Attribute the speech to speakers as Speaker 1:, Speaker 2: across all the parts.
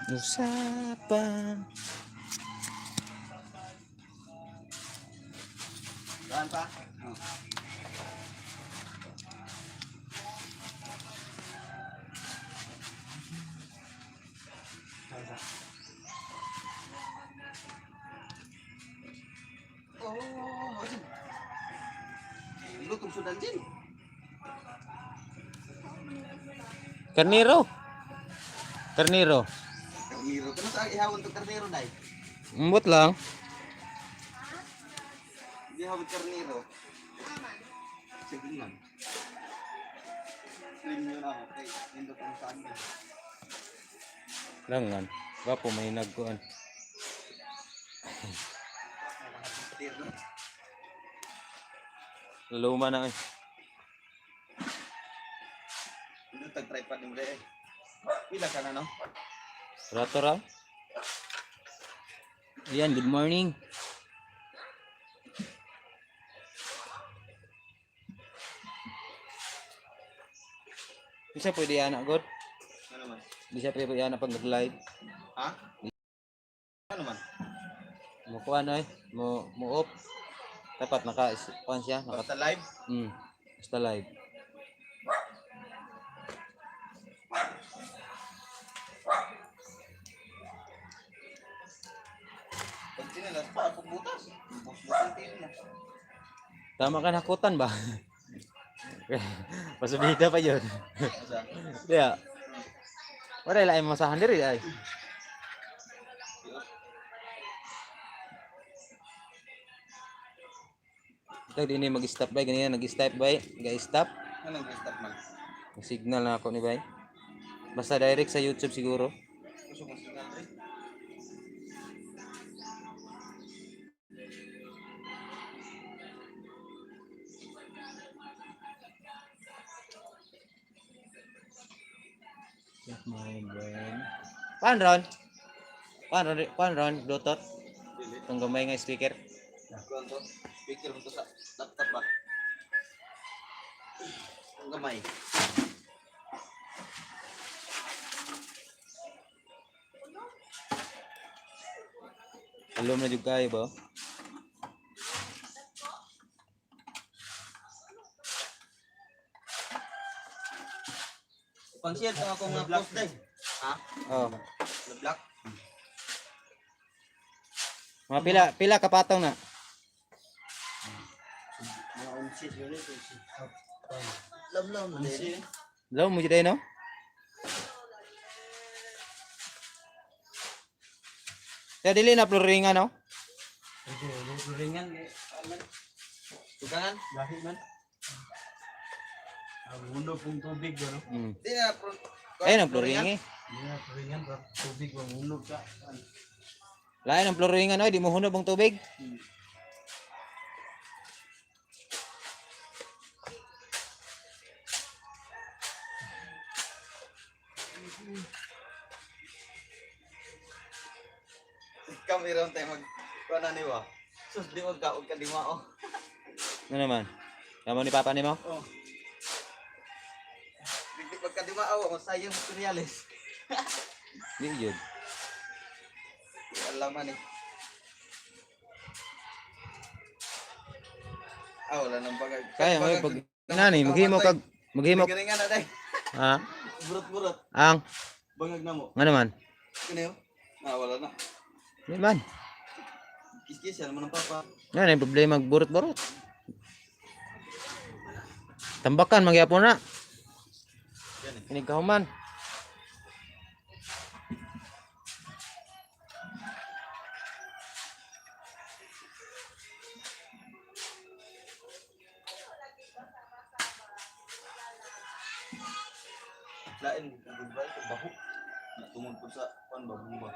Speaker 1: Usapan.
Speaker 2: Saan pa? Oh. Oh, lutong sudan din.
Speaker 1: Karniro. Karniro.
Speaker 2: Karniro. Kano sa ihawon to karniro dai?
Speaker 1: Umbot lang.
Speaker 2: Ihawon karniro. Sige lang. Slim yun ako. Okay. Nindot ang saan din.
Speaker 1: Langan. Wapo may nagkuan. Luma na eh.
Speaker 2: Nindot tag-tripod ni mo dai. Pila ka na no?
Speaker 1: Rato raw. Ayan, good morning. Bisa pwede anak god.
Speaker 2: Ano man?
Speaker 1: Bisa pwede anak pag nag-live.
Speaker 2: Ha? Ano man?
Speaker 1: Mo kuan ay, mo off. Dapat kuan siya,
Speaker 2: Basta live?
Speaker 1: Basta live.
Speaker 2: Pag sinalas pa, pagbutas. Butas din mo.
Speaker 1: Tama ka nakutan ba? Pasubida pa yun.
Speaker 2: Asa?
Speaker 1: Dia. Wala lain masahan diri ay. Ito din mag-stop by ganyan, nag-stop by, ga-stop.
Speaker 2: Anong stop man?
Speaker 1: Signal na ako ni bay. Basta direct sa YouTube siguro.
Speaker 2: Gusto mo signal rin?
Speaker 1: My brain. Pan ron, Bluetooth. Itong gamay nga speaker.
Speaker 2: Kuan to? Speaker mo to sa laptop ba? Ang gamay.
Speaker 1: Alom na jud kayo ba?
Speaker 2: Pang-share to ako nga post day. Ha?
Speaker 1: Oh.
Speaker 2: Black.
Speaker 1: Mga pila kapataw na.
Speaker 2: Mga unsit yun eh. Lam-lam na din.
Speaker 1: Law mo jud no? Sa dili na floringan no?
Speaker 2: Ringan eh. Tugangan? Lahit man. Ang mundo pong tubig gano. Di na
Speaker 1: Ayun ang floringan eh.
Speaker 2: Di na ringan pa tubig ang mundo ka.
Speaker 1: Lain ang floringan no, di mo hunob ang tubig.
Speaker 2: Kami ron tayo kuana ni wa. Sus di og ka di mao.
Speaker 1: Ano naman? Kamo ni papa nimo?
Speaker 2: Oh. Di pagka di mao mo sayang tutorials.
Speaker 1: Di jud.
Speaker 2: Alam man eh. Wala nang bagay.
Speaker 1: Kaya mo pag nani maghimo kag
Speaker 2: Garingan na day.
Speaker 1: ha?
Speaker 2: Burot-burot.
Speaker 1: Ang
Speaker 2: Bangag na mo.
Speaker 1: nga naman?
Speaker 2: Kini yo. Wala na.
Speaker 1: Di man.
Speaker 2: Kis-kis yan mo ng papa.
Speaker 1: Yan ay problema magburot-burot. Tambakan magyapon na.
Speaker 2: Yan eh.
Speaker 1: Ini kahuman.
Speaker 2: Lain goodbye ko baho. Natungod po sa pan babumba.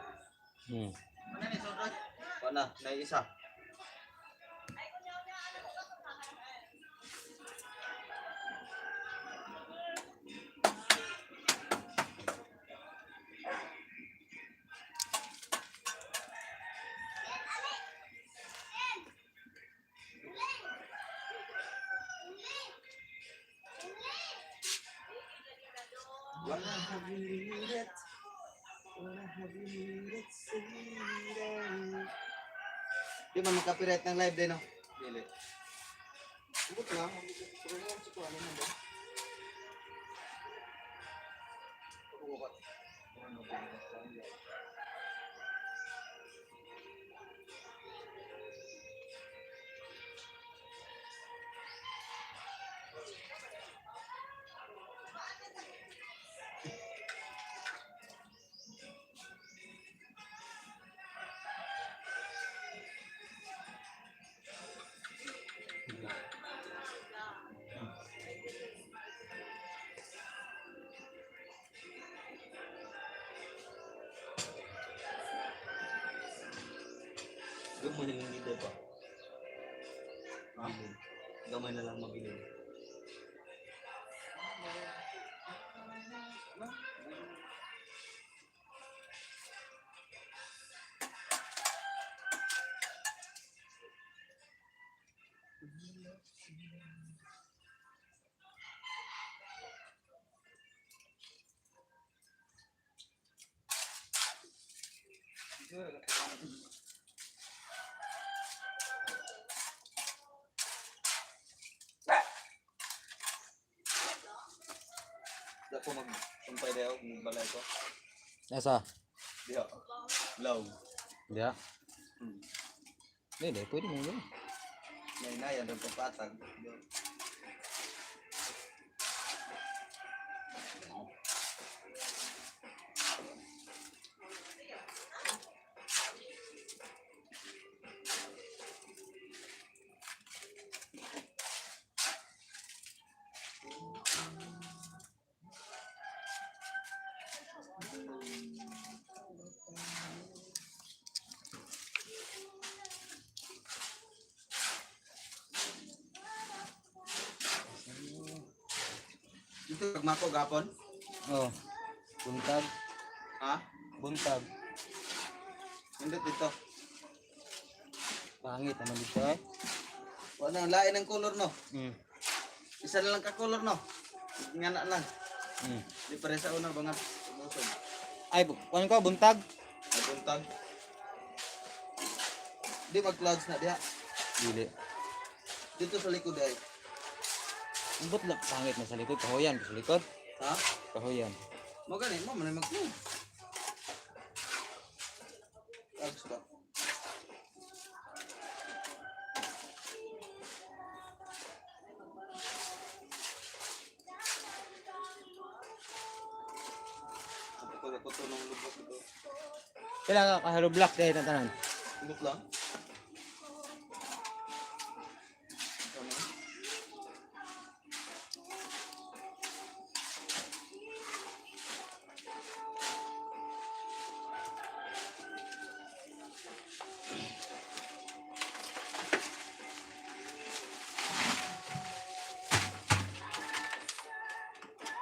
Speaker 2: Mana ni sodot? Pana, na isa. Wala kang lilit. Di man makapiright ng live din, no? Dili. Subot lang. Program sa kuha naman ba? Pag-uwakat. Gamay na lang dito pa. Gamay na lang mabili. Dako magsumpay daw balay ko.
Speaker 1: Asa?
Speaker 2: Diha. Low.
Speaker 1: Diya. Hindi, pwede mo yun.
Speaker 2: Nay ang patag. Dito kagmako gapon?
Speaker 1: Oh. Buntag.
Speaker 2: Ha?
Speaker 1: Buntag.
Speaker 2: Nindot dito.
Speaker 1: Pangit naman dito eh.
Speaker 2: Wala nang lain ng color no.
Speaker 1: Hmm.
Speaker 2: Isa na lang ka color no. Ngana lang.
Speaker 1: Hmm.
Speaker 2: Di pare sa una bangat. Tumusod.
Speaker 1: Ay, kuan ko buntag.
Speaker 2: Ay buntag. Di mag clouds na diha.
Speaker 1: Dili.
Speaker 2: Dito sa likod ay.
Speaker 1: Ambot lang pangit na sa likod, kahoyan sa likod.
Speaker 2: Ha?
Speaker 1: Kahoyan.
Speaker 2: Mo gani mo man mag clouds. Clouds ba? Ako to nung lubak ito.
Speaker 1: Kailangan ka hello black dahil na tanan.
Speaker 2: Lubak lang. Tama.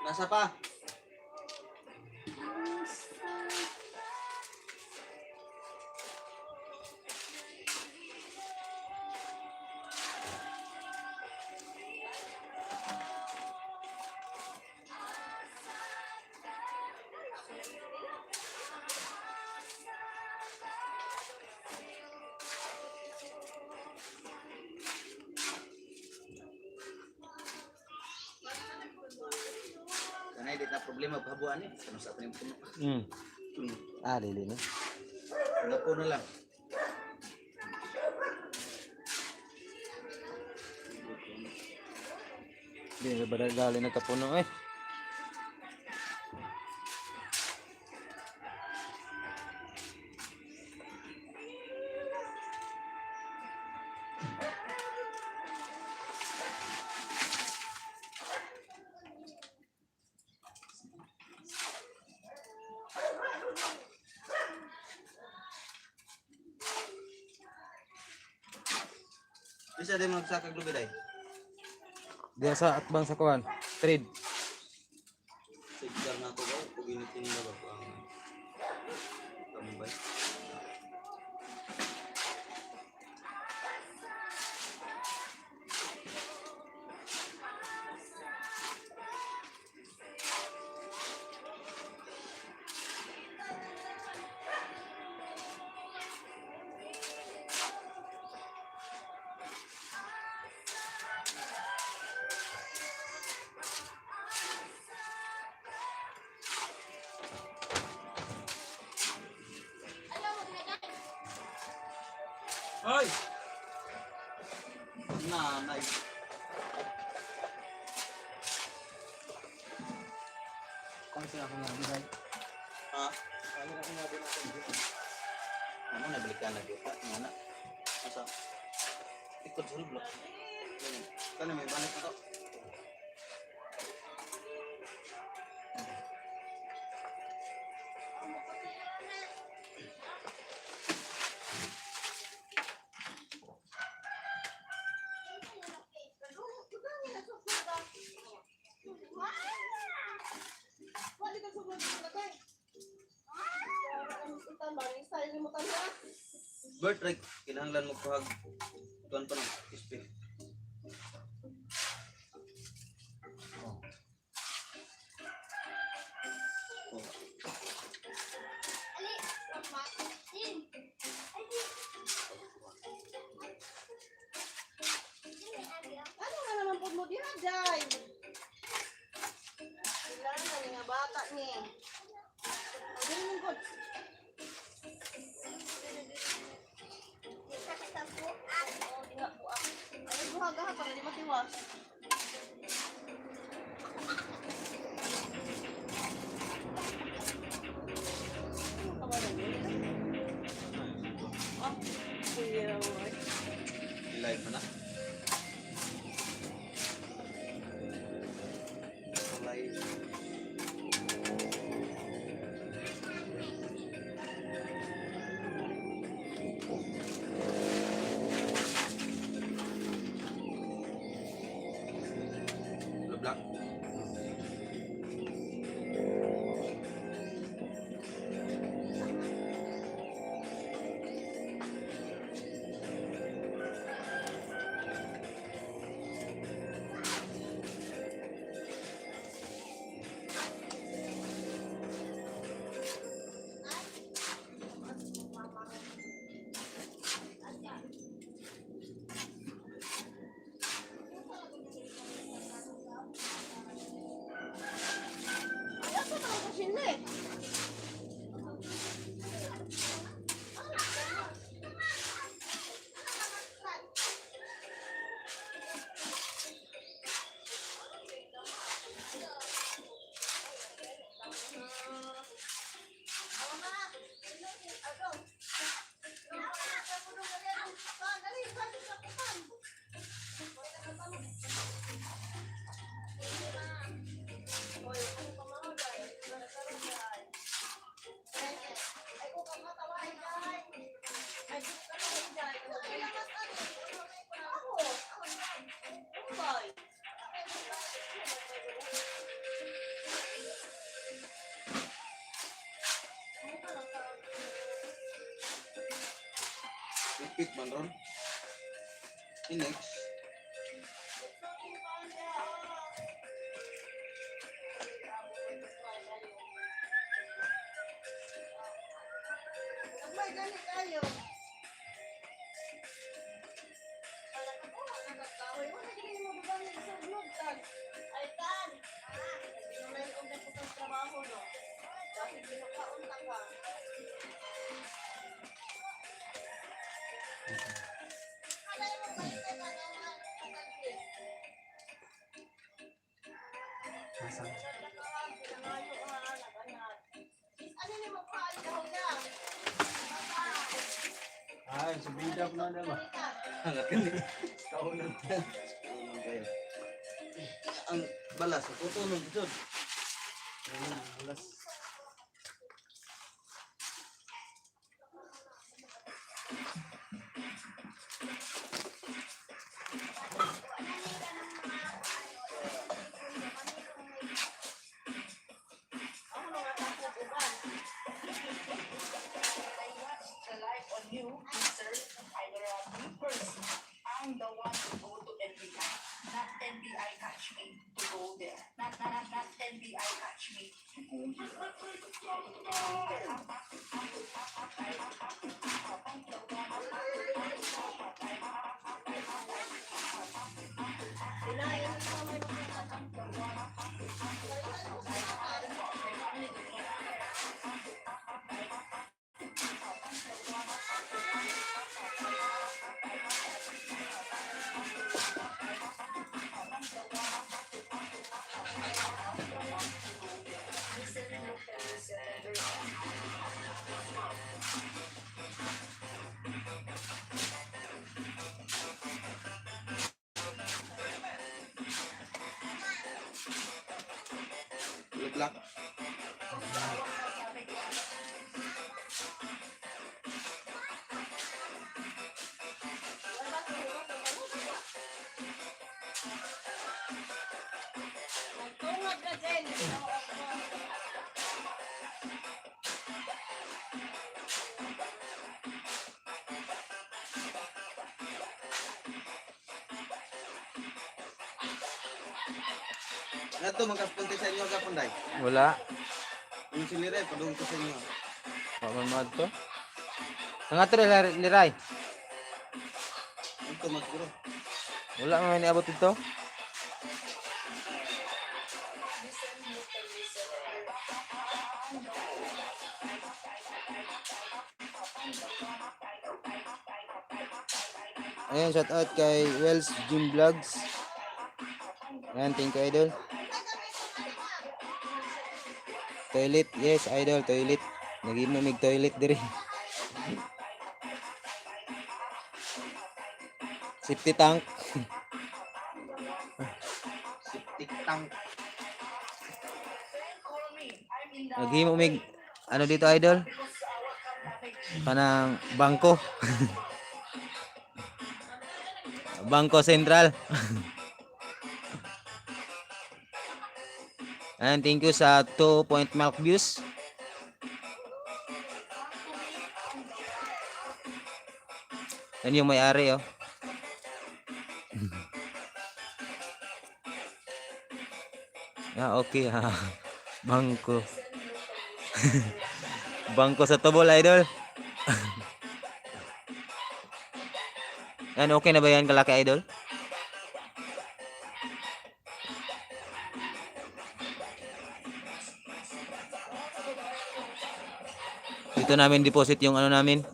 Speaker 2: Nasa pa? Kanay di na problema pahabuan ni. Kano sa tanim puno.
Speaker 1: Hmm. Dili ni.
Speaker 2: Napo na lang.
Speaker 1: Di na ba gali nagkapuno eh.
Speaker 2: Bisa din magsakag lubid ay.
Speaker 1: Diya sa atbang sa kuan. Trade.
Speaker 2: Sigar na ko ba? Pag initin na ba ang tambay? Hoy! Nanay.
Speaker 3: Kasi ako nga bigay.
Speaker 2: Ha?
Speaker 3: Kami na sinabi natin dito.
Speaker 2: Ano nabalik ka na dito? Mana? Asa? Ikot sa blok. Kani may balik na to. Bert, like, kinahanglan mo kuhag. Tuan pa ng spill. Oh.
Speaker 4: Ano nga naman po mo diha, Jai? Kailangan na nga bata ni. Ano yung good? Oo, diha po ah. Ay, buhaga para di matiwas. Ano ka ba na yun? Ah, kuya, wala.
Speaker 2: Live na. Live. Black.
Speaker 4: Ay, ako na ako sila eh.
Speaker 2: Repeat man ron. Next.
Speaker 4: May galit tayo. Ay, Tan! May ugat ko sa trabaho, no? Bakit pinakaunta ka?
Speaker 3: Masang.
Speaker 4: Ano ni mo pa daw na?
Speaker 3: Ay, subida ko na naman.
Speaker 2: Hangat kini.
Speaker 3: Kaunan yan.
Speaker 2: Tulong kayo. Ang balas, tutulong ito.
Speaker 3: Ayun, alas.
Speaker 4: Ako mga tapupuban.
Speaker 5: I'm the one to go to NBI, not NBI catch me to go there. Not NBI catch me to go
Speaker 4: Dinayan mo sa may mga
Speaker 2: Black.
Speaker 4: Nagtungag na dyan.
Speaker 2: Ano to, magkapunti sa inyo agapon, day?
Speaker 1: Wala.
Speaker 2: Yung silire, padung ko sa inyo.
Speaker 1: Pamamad to. Nga to liray.
Speaker 2: Ito, magsiguro.
Speaker 1: Wala man niabot ito. Ayan, shout out kay Wells Gym Vlogs. Ayan, thank you, idol. Toilet, yes, idol, toilet. Nagimumig toilet diri. Safety tank.
Speaker 2: Septic tank.
Speaker 1: Nagimumig, ano dito, idol? Kanang bangko. Bangko Sentral. And thank you sa 2 point milk views. Yan yung may-ari, oh. Okay, ha. Bangko. Bangko sa tubol, idol. Yan, okay na ba yan, kalaki, idol? Dito namin deposit yung ano namin.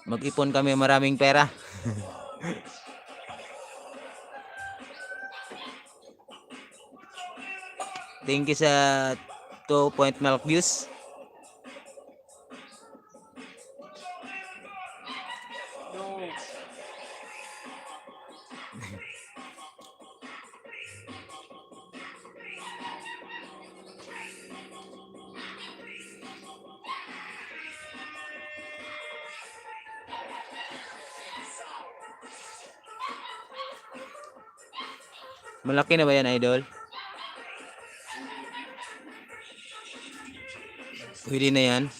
Speaker 1: Mag-ipon kami maraming pera. Thank you sa 2 point milk views. Malaki na ba yan, idol? Pwede na yan.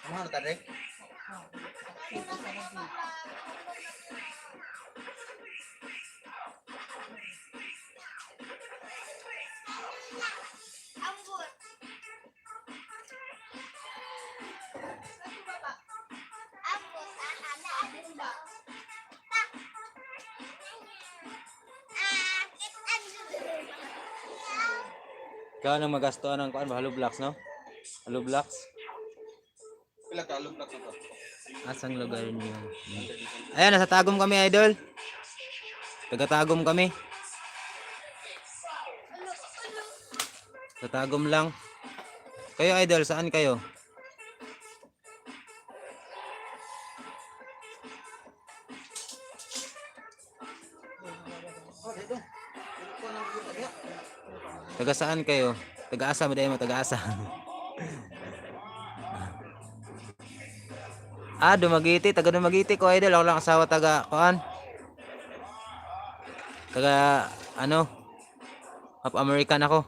Speaker 2: Ano tadi?
Speaker 4: Ambot. Ambot, ana adun ba?
Speaker 1: Ikaw nang magastuan ng kuan, Halo Blocks, no? Halo Blocks.
Speaker 2: Pila ka alok na to?
Speaker 1: Asang lugar niyo? Ayan, nasa Tagum kami, idol. Taga Tagum kami. Sa Tagum lang. Kayo, idol, saan kayo? Taga saan kayo? Taga-asa, maday mo, taga-asa. Dumaguete, taga Dumaguete ko, idol. Ako lang asawa taga kuan. Taga ano? Half American ako.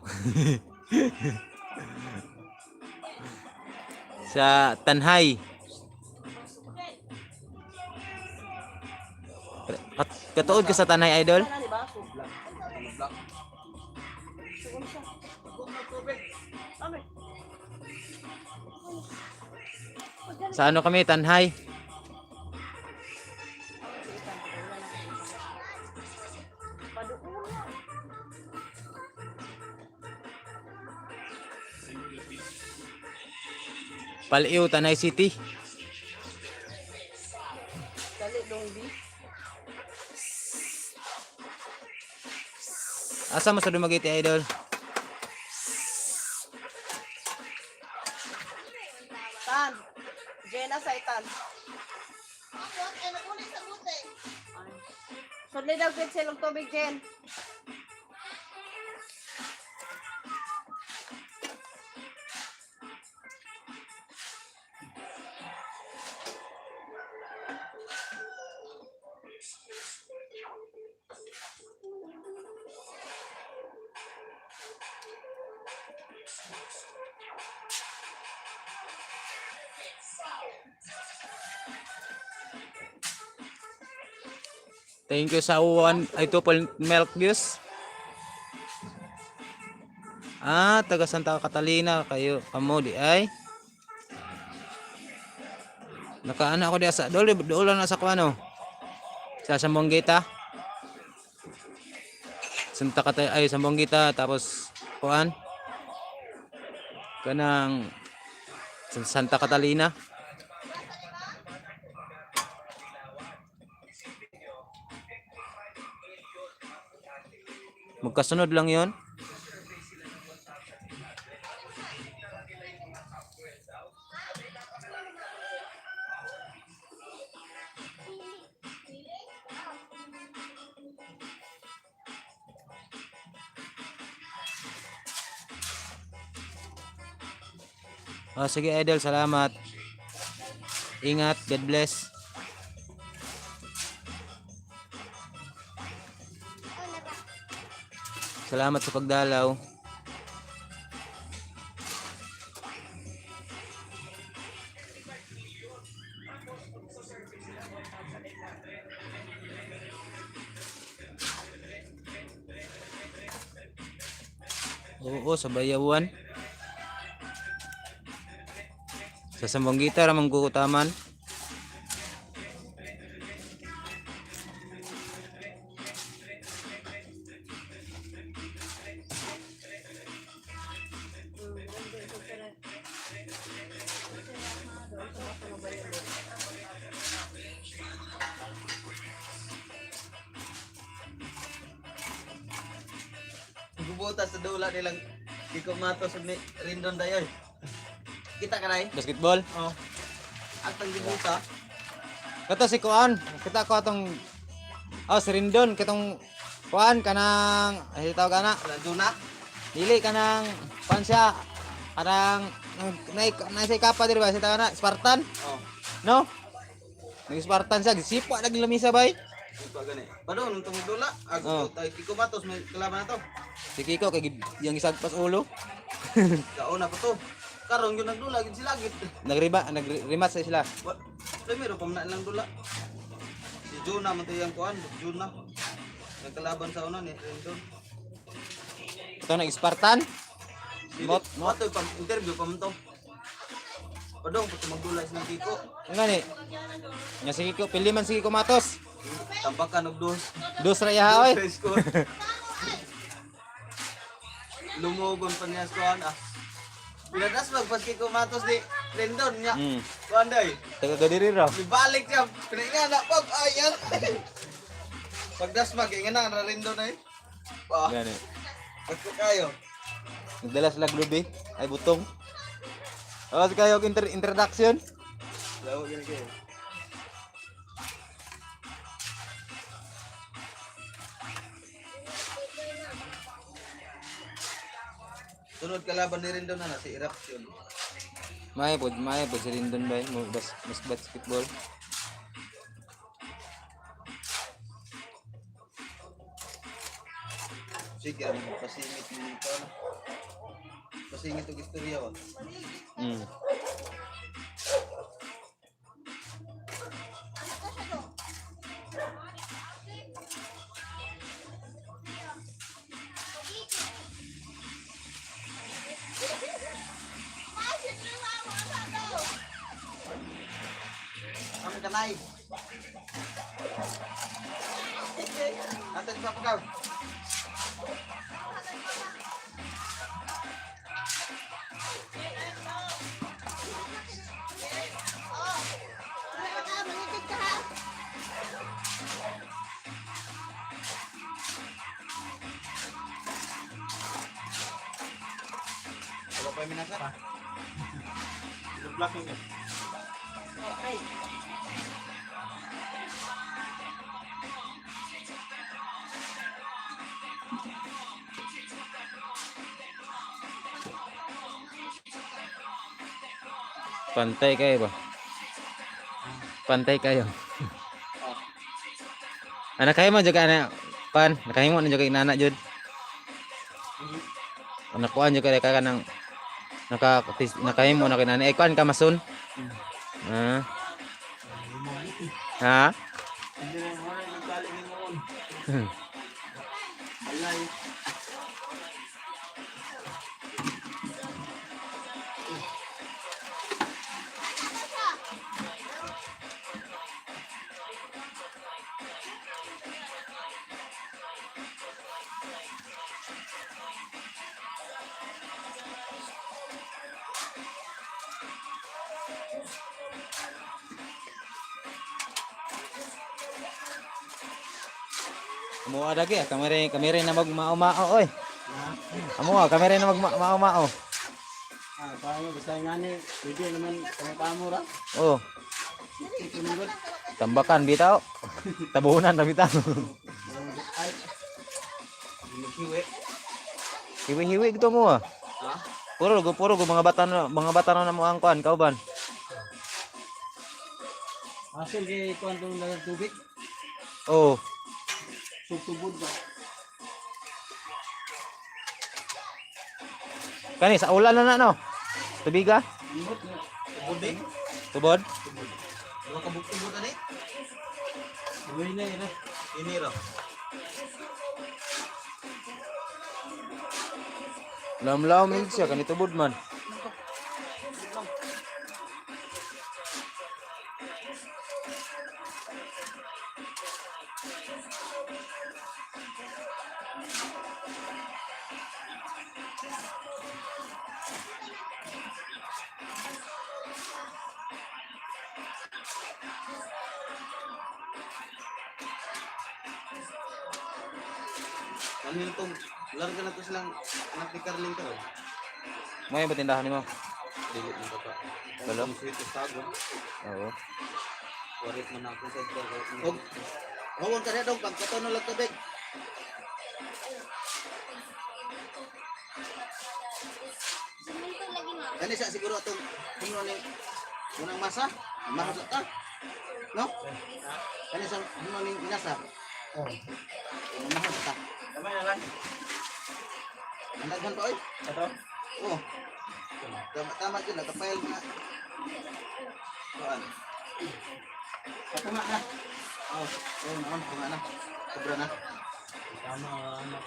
Speaker 1: Sa Tanhay. Katuod ka sa Tanhay, idol? Sa ano kami, Tanhay? Paliw, Tanay City.
Speaker 4: Dali dong di.
Speaker 1: Asa mo sa Dumaguete, idol?
Speaker 4: Tan. Jenna sa itan. Ambot, ay nakulit sa buti. Sudli daw kit silong tubig din.
Speaker 1: Thank you sa 2 milk views. Taga Santa Catalina kayo kamo di ay. Nakaana ako di sa dol lang na sa kuano. Sa Sambuanga. Sambuanga tapos kuan. Kanang Santa Catalina. Magkasunod lang yon. Sige idol, salamat. Ingat, God bless. Salamat sa pagdalaw. Oo, sa Bayawan. Sa Sambuanga ramang gukutaman.
Speaker 2: Gubutas sa dula nilang Kiko Matos ni Rindon dayoy. Kita ka nay?
Speaker 1: Basketball.
Speaker 2: Oh. Atang gibuta.
Speaker 1: Kato si Kuan, kita ko atong si Rindon katong Kuan kanang tawag kana.
Speaker 2: Duna.
Speaker 1: Dili kanang kuan siya. Kanang naisay kapa diri ba si tawag na Spartan?
Speaker 2: Oh.
Speaker 1: No? Nag Spartan siya, gisipa naglamisa bay.
Speaker 2: Ito gani. Padon nung tungod dula.
Speaker 1: Oh.
Speaker 2: Ako tay Kiko Matos may kalaban na to.
Speaker 1: Si Kiko kay yang isagpas ulo.
Speaker 2: Kauna pa to. Karon yung nagdula gid sila gid.
Speaker 1: Nagrimat sa sila.
Speaker 2: Primero pamna lang dula. Si Juna man to yang kuan, Juna. Nagkalaban sa una ni Rindon.
Speaker 1: Ito nag Spartan. Mot.
Speaker 2: Mo to pang interview pa man to. Padong pati magdula sa Kiko.
Speaker 1: Ngani? Nga si Kiko, pili man si Kiko Matos.
Speaker 2: Tambakan og dos.
Speaker 1: Dos ra yaha oy.
Speaker 2: Dos score. Lumugon pa niya sa kuan ah. Pinadas magpas Kiko Matos ni Rindon niya. Kuan day.
Speaker 1: Taga Gadiri raw.
Speaker 2: Ibalik siya. Pinga na pag ayan. Pagdasmag ingana na Rindon ay. Pa.
Speaker 1: Ngani.
Speaker 2: Ako kayo.
Speaker 1: Nagdala sila globe ay butong. Awas kayo introduction.
Speaker 2: Lawo gini kayo. Sunod kalaban ni Rindon na si Eruption.
Speaker 1: May pod si Rindon bay mo mas basketball.
Speaker 2: Sige, pasingit nito na. Pasingit og istorya ba? Kami kanay. Atin pa pagaw. Apa pa minasa?
Speaker 3: Blocking yan.
Speaker 4: Okay.
Speaker 1: Pantay kayo ba? Pantay kayo. Anak kayo mo jaga anak pan, nakahimo na jaga inana jud. Anak kuan jaga ka nang nakahimo na kinani kuan ka masun. Ah. Ha?
Speaker 3: Hindi na mo na nagkali ni mo. Alay.
Speaker 1: Amo ada ge kamera na magmao-mao oy. Amo kamera na magmao-mao.
Speaker 3: Ah, paano basta nga ni, pwede naman kamo ra.
Speaker 1: Oh,
Speaker 3: Tinugod.
Speaker 1: tambakan bitaw. Tabunan na bitaw.
Speaker 3: Ay.
Speaker 2: Hinuhiwi.
Speaker 1: Hiwi-hiwi gitu mo ah.
Speaker 2: Ha?
Speaker 1: Puro go mga bata na mo ang kuan kauban.
Speaker 3: Asul kay kuan tong dagat tubig.
Speaker 1: Oh,
Speaker 3: Sugtubod ba?
Speaker 1: kani sa ulan na no. Tubiga,
Speaker 3: Imot na.
Speaker 2: Tubod.
Speaker 1: tubod.
Speaker 2: Mga kabuk-tubod ani.
Speaker 3: Uy na ina.
Speaker 2: Ini ra.
Speaker 1: Lam-lam min siya kani tubod man.
Speaker 2: Ano yung tong larga na to silang anak ni Carling ka ron.
Speaker 1: May ba tindahan nimo?
Speaker 2: Dili ng baka.
Speaker 1: Wala?
Speaker 2: Ang sweet tago.
Speaker 1: Oo.
Speaker 2: Warit man ako sa tago. Og hawon ka na dong pagkatono lang tubig.
Speaker 4: Siminto lagi na.
Speaker 2: Kani sa siguro atong kuno ni unang masa. Mahal ka. No? Kani sa kuno ni inasa.
Speaker 3: Oh.
Speaker 2: Mahal ka.
Speaker 3: Tama na lang.
Speaker 2: Andagan pa oy.
Speaker 3: Ito.
Speaker 2: Oh. Tama dyan, nakapayal mo na. Saan?
Speaker 3: Tama na.
Speaker 2: Oh, naman, tama na. Sobra na.
Speaker 3: Tama anak.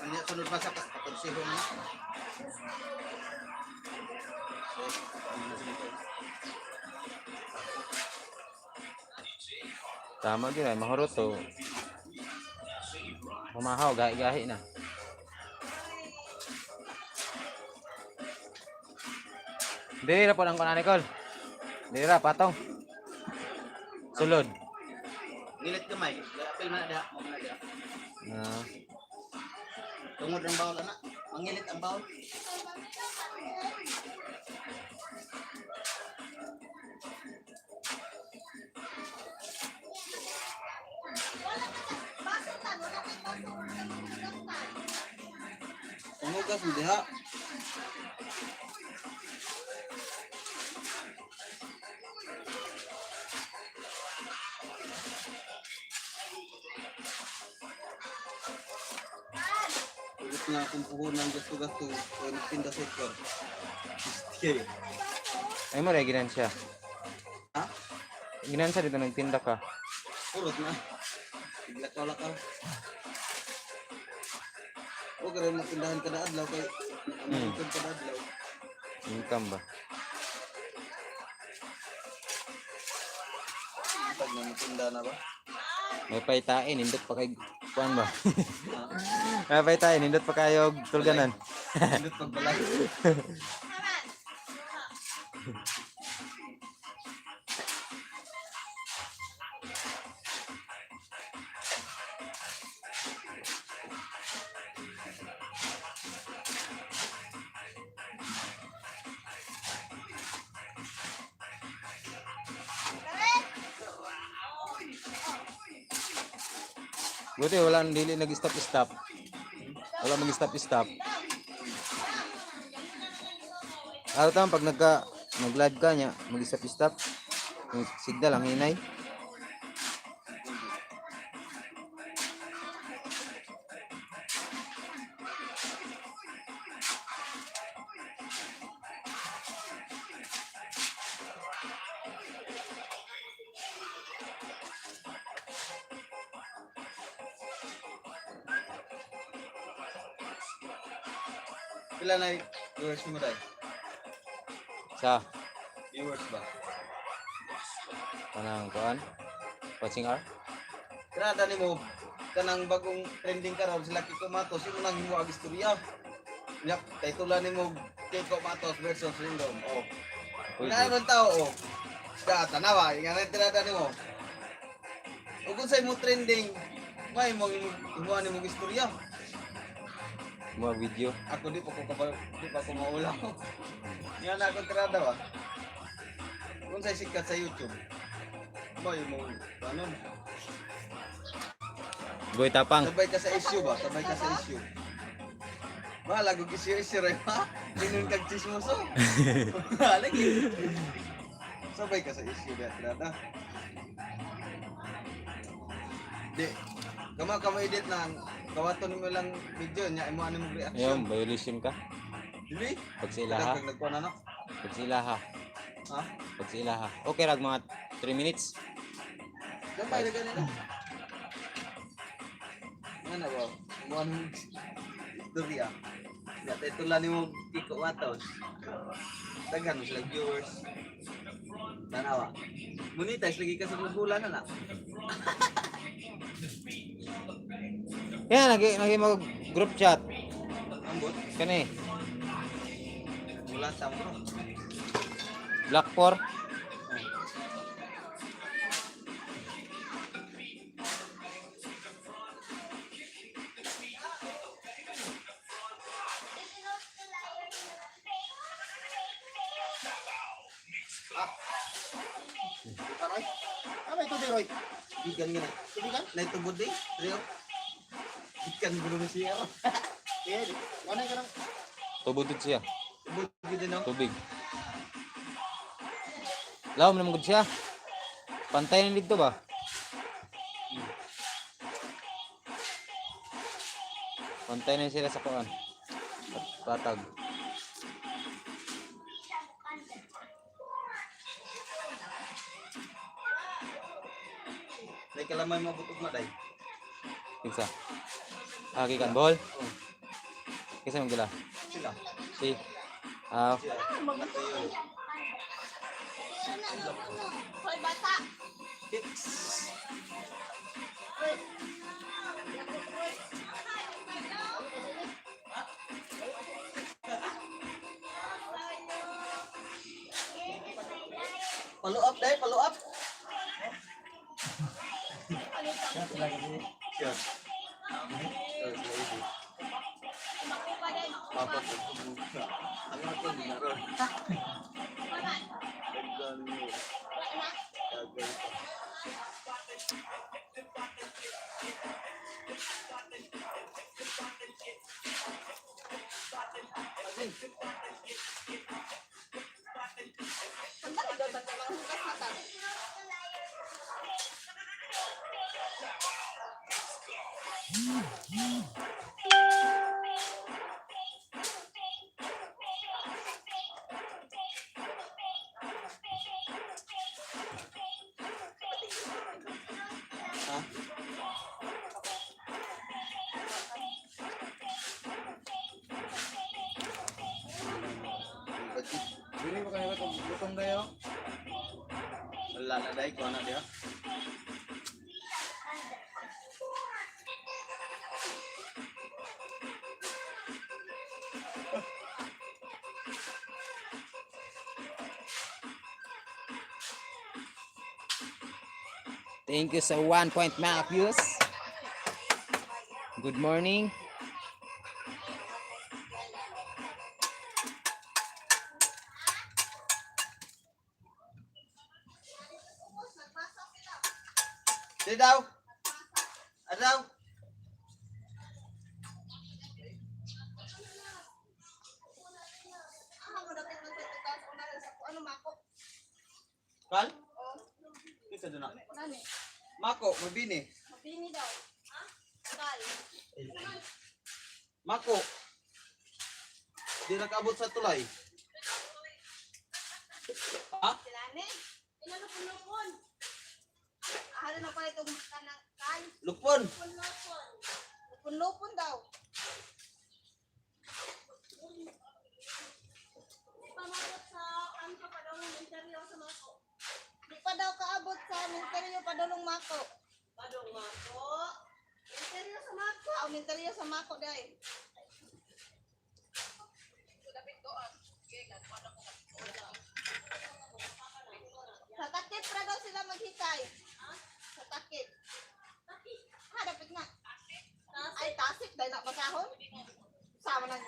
Speaker 2: Ano yan, sunod pa sa kakonsiho na.
Speaker 1: Tama gyud ay mahurot to. Mamahaw gahi-gahi na. Dili ra po ang kunan Nicole. Dili ra patong. Sulod.
Speaker 2: Gilit kamay. Apil man na diha. Mo na diha.
Speaker 1: Ah,
Speaker 2: Tungod ang bawal na. Mangilit ang bawal. Pangugas mo diha. Ulit na akong puhunan gasto-gasto. Kaya nagtinda sa ikor. Okay.
Speaker 1: ay mo ra ginansya.
Speaker 2: Ha?
Speaker 1: Ginansya dito nagtinda ka.
Speaker 2: Purot na. Lakaw-lakaw. O kaya magtindahan kada adlaw kay ano kada adlaw.
Speaker 1: Income ba?
Speaker 2: Pag nagtinda na ba?
Speaker 1: May paitain nindot pa kay kuan ba? May paitain nindot pa kayo tulganan.
Speaker 2: Pindot pagbalay.
Speaker 1: Buti wala nang dili nag-stop. Wala mag-stop. Araw tama pag nag-live ka niya, mag-stop-stop. Yung signal ang hinay.
Speaker 2: Pila na viewers mo dahil?
Speaker 1: Sa
Speaker 2: Viewers ba?
Speaker 1: kanang kuan. Watching hour.
Speaker 2: Kada ni mo kanang bagong trending karon sila Kiko Matos sino nang himo ag istorya. Yak titulan ni mo Kiko Matos versus Rindon. Oh. Wala man tao oh. Sa tanawa, nga na tirada ni mo. Ug kung say mo trending, may mo himo ni mo istorya.
Speaker 1: Mga video.
Speaker 2: Ako di pa ko maulaw. Nga na ako tirada ba. Kung say sikat sa YouTube. May mo ano?
Speaker 1: Boy tapang.
Speaker 2: Sabay ka sa issue ba? Sabay ka sa issue. Bahala kung issue rin ha? Minun kag chismoso. Lagi. Sabay ka sa issue ba? Tirada. Di. Kama edit na kawaton mo lang video niya imo ano mo
Speaker 1: Ayun,
Speaker 2: reaction.
Speaker 1: violation ka.
Speaker 2: Dili?
Speaker 1: Pag sa ilaha.
Speaker 2: Kag nagkuan na.
Speaker 1: Pag sa ilaha.
Speaker 2: Ha?
Speaker 1: Pag sa ilaha. Okay rag mga 3 minutes.
Speaker 2: Gamay na ganito. Ano ba? Mo ano istorya. Ya titulan nimo Kiko Matos. Daghan mo sila viewers. Tanawa. Monetize lagi ka sa bulan na.
Speaker 1: Yan, lagi mag group chat.
Speaker 2: Ambot.
Speaker 1: Kani,
Speaker 2: Wala sa mo.
Speaker 1: Black 4.
Speaker 3: Aray. Ano ito, Roy?
Speaker 2: Ikan nga.
Speaker 3: Tubigan?
Speaker 2: Na itubod eh. Rio. Ikan gulo siya.
Speaker 3: Iya, mana ka nang?
Speaker 1: Tubudod siya.
Speaker 2: Tubod gid no.
Speaker 1: Tubig. Lawom naman gud siya. Pantay na dito ba? Pantay na sila sa kuan. Patag.
Speaker 2: Nay kalamay mabutok na day.
Speaker 1: Kinsa? Ah, kikan ball. Kinsa man gila?
Speaker 2: Sila.
Speaker 1: Si ah,
Speaker 2: Siya. Matayo.
Speaker 4: Hoy, bata!
Speaker 2: Follow up day, follow up. Siya. Papa ko. Ano ko ni naron.
Speaker 3: Bili mo kayo itong lutong kayo?
Speaker 2: Wala na day ko na dia.
Speaker 1: thank you sa 1 point Matthews. Good morning.
Speaker 2: Di daw. Adaw.
Speaker 4: Ako dapat
Speaker 2: Kal?
Speaker 4: Oh,
Speaker 2: Isa doon na.
Speaker 4: nani?
Speaker 2: Mako, mabini.
Speaker 4: Mabini daw. Ha? Kal.
Speaker 2: Mako. Di nakabot sa tulay. Ha?
Speaker 4: Silani? Inalupon-lupon. Ahalo na pala itong kanang kal.
Speaker 2: Lupon.
Speaker 4: Lupon-lupon. Lupon-lupon daw. Di pa mabot sa ano pa daw ng interior sa mako. Di pa daw kaabot sa interior padulong mako. Padulong mako? Interior sa mako. Ang interior sa mako dahil. Sa takip pra daw sila maghikay. Ha? Sa takip. Takip? Ha, dapat nga. Ay, tasik. Dahil nakasahon. Sama na.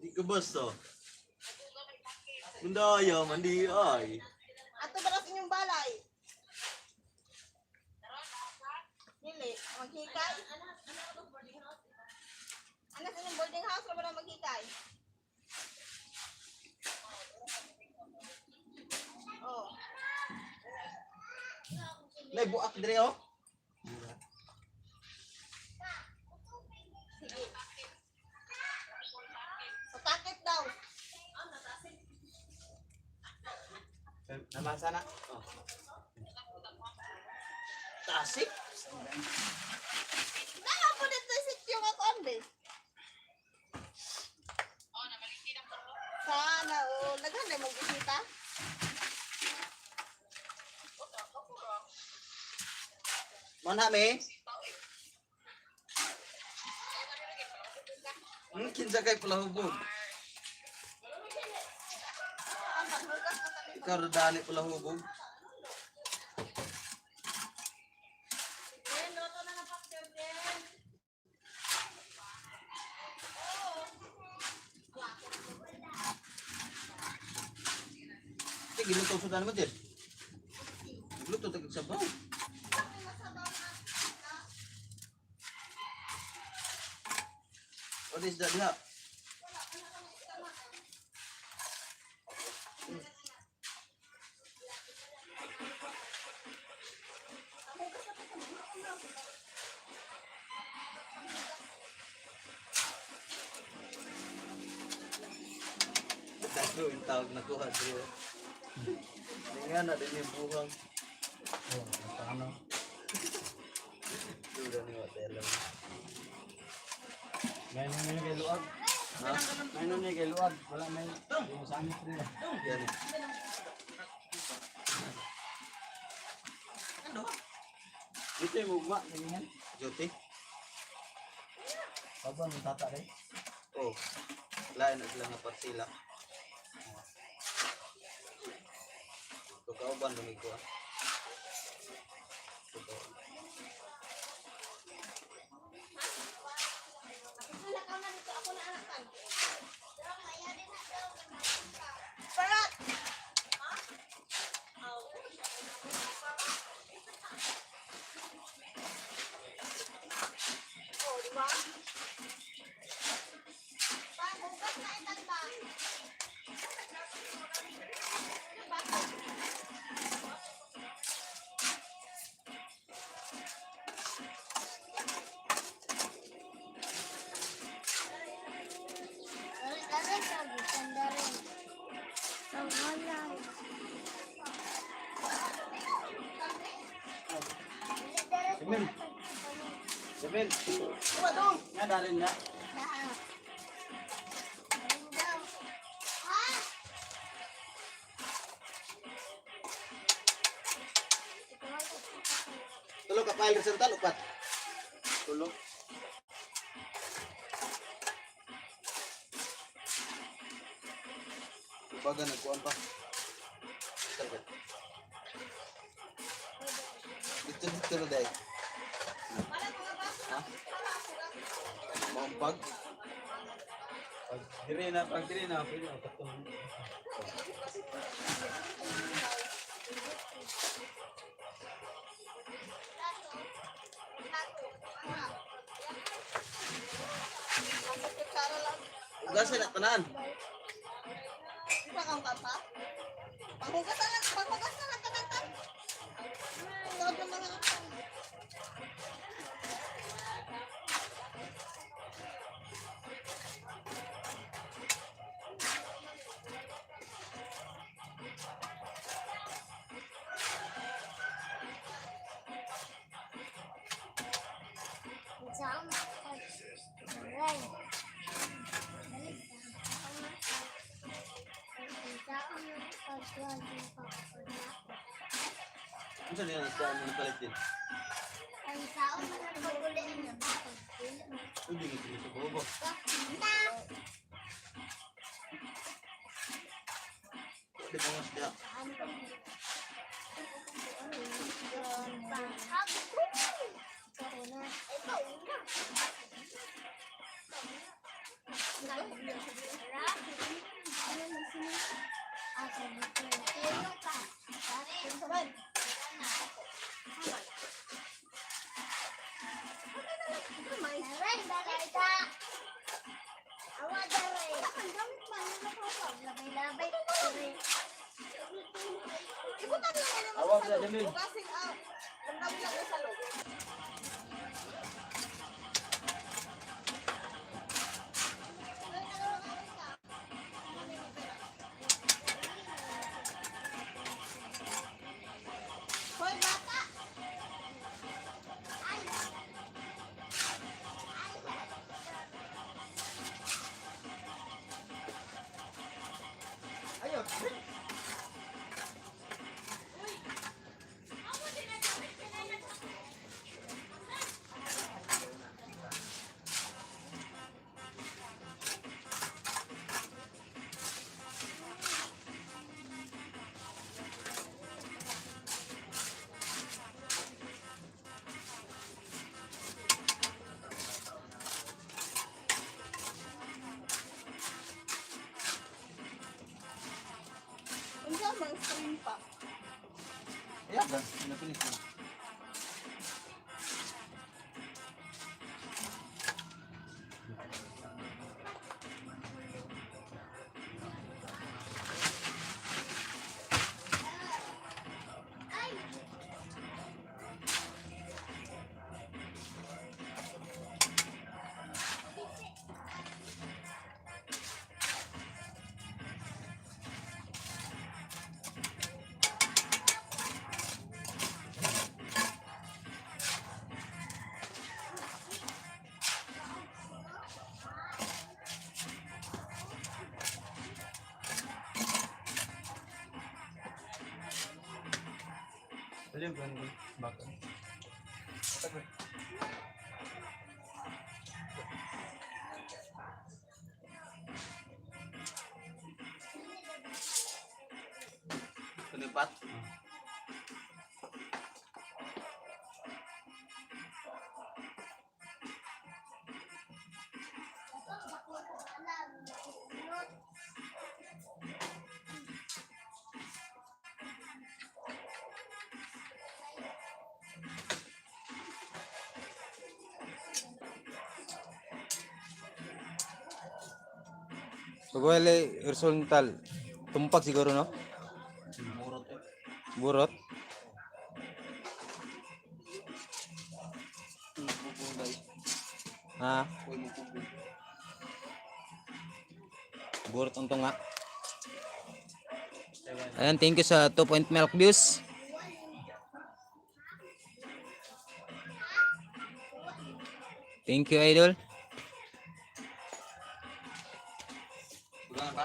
Speaker 2: Di ko basta. Mundaya, mandi ay.
Speaker 4: Ato ba sa inyong balay? Dili, maghikay. Ano sa inyong boarding house na ba na maghikay? Oh.
Speaker 2: Nay buak dire oh.
Speaker 4: Sige. Sa takip daw.
Speaker 2: Naman sana. Oh. Tasik.
Speaker 4: Dala po dito si yung ako ambe. Sana, oh. Naghanay mo bisita?
Speaker 2: Manami. Kinsa kay pula hubog.
Speaker 4: Ang paghugas na kami.
Speaker 2: Ikaw radali pula hubog.
Speaker 4: Ben, loto na ng pastel, Ben.
Speaker 2: Sige, giluto sa daan mo din. Giluto tagig sabaw. What is that diha? Tayo yung tawag na kuha dito. Hindi nga na din yung buhang.
Speaker 3: Oh, paano?
Speaker 2: Duda ni Watelo.
Speaker 3: May nung kay luag.
Speaker 2: Ha?
Speaker 3: May nung kay luag. Wala may yung samit rin.
Speaker 2: Yan.
Speaker 3: Dito yung ugma, ganyan.
Speaker 2: Joti?
Speaker 3: Pabon, yung tata rin.
Speaker 2: Oh. Lain na sila nga parsila. Tukauban dumi ko.
Speaker 4: Nakaw na dito, ako na anakan. Parat! Oh, di ba? Pagbukas na itan ba?
Speaker 3: Semen. Semen.
Speaker 4: Kuha dong!
Speaker 3: Nga darin nga.
Speaker 2: Tulo ka pail sa tal upat. Tulo. Baga nagkuan pa. Sabat. Dito na dai. Ha? Mampag.
Speaker 3: Pag dire na, pwede na katong.
Speaker 2: Ugasan na tanan.
Speaker 4: Isa kang kapa? Panghugas na lang ka ng tan. Load ng mga tan.
Speaker 2: Unsa niya sa mga palitin? Hindi nga sa bobo. Di ba mas dia? Awag na dali.
Speaker 4: Hugasin out. Lamdamin lang yung sa loob. Hoy, bata!
Speaker 1: Ayun.
Speaker 4: Unsa mang stream pa?
Speaker 2: Ya, dah. Napinis mo. Alim kan makan. Penipat.
Speaker 1: Pagwali horizontal. Tumpak siguro no?
Speaker 2: Murot eh.
Speaker 1: Burot.
Speaker 2: Pupong guys.
Speaker 1: Ha?
Speaker 2: Kuy mo pupong.
Speaker 1: Burot ang tunga. Ayan, thank you sa 2 point milk views. Thank you, idol.
Speaker 2: Bukan pa?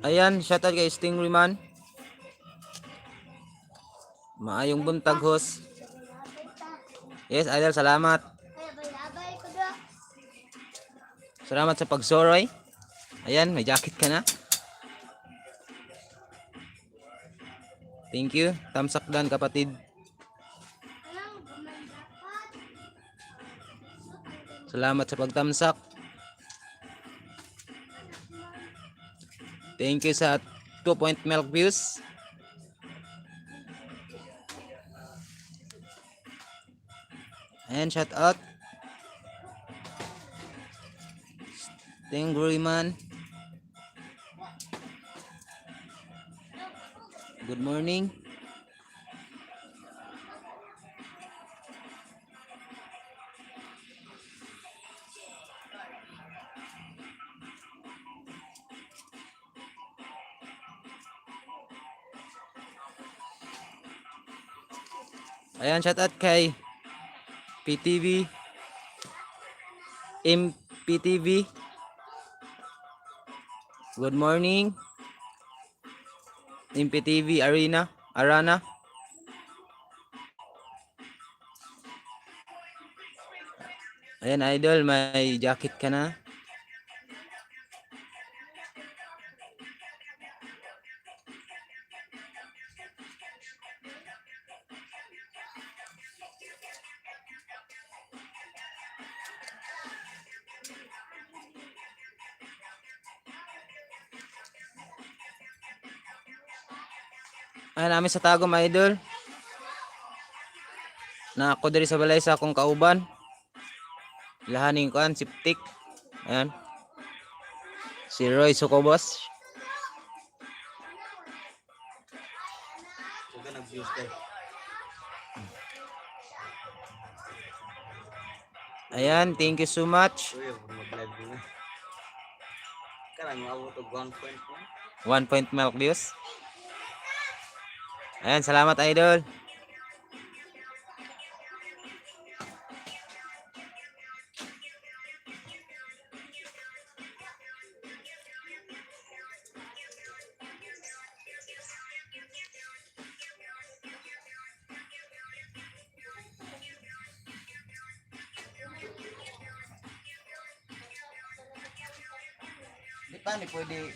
Speaker 1: Ayan, shoutout kay Stingray man. Maayong buntag host. Yes, idol, salamat. Salamat sa pagsoroy. Ayan, may jacket ka na. Thank you. Thumbs up dan kapatid. Salamat sa pagtamsak. Thank you sa 2 point milk views. And shout out Stingray man. Good morning. Ayan, shout out kay PTV, MPTV. Good morning. MPTV Arana. Ayan, idol, may jacket ka na. Ayan, namin sa Tagum, idol. Na ako diri sa balay sa akong kauban. Lahaning kuan, siptik. Ayan. Si Roy Sukobos.
Speaker 2: Huwag ka nag-views tayo.
Speaker 1: Ayan, thank you so much.
Speaker 2: Kuya, mag-live mo na. Karang maabot og 1.1.
Speaker 1: 1 point milk views. Ayan, salamat idol.
Speaker 2: Di pa ni pwede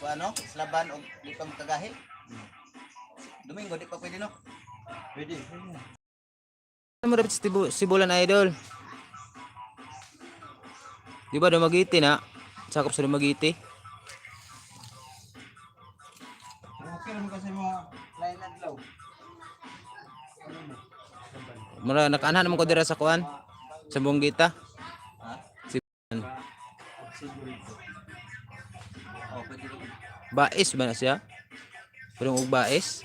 Speaker 2: ano, slaban o di pa magkagahi. Domingo di pa pwede no.
Speaker 3: Pwede.
Speaker 1: Ano mo dapat sibulan idol? Di ba Dumaguete na? Sakop sa Dumaguete.
Speaker 3: Okay naman kasi mga lain adlaw.
Speaker 1: Mura nakaanhan naman ko dira sa kuan. Sa Bonggita.
Speaker 2: Ha?
Speaker 1: Si
Speaker 2: Oh, pwede rin.
Speaker 1: Baes ba na siya? Pero og baes.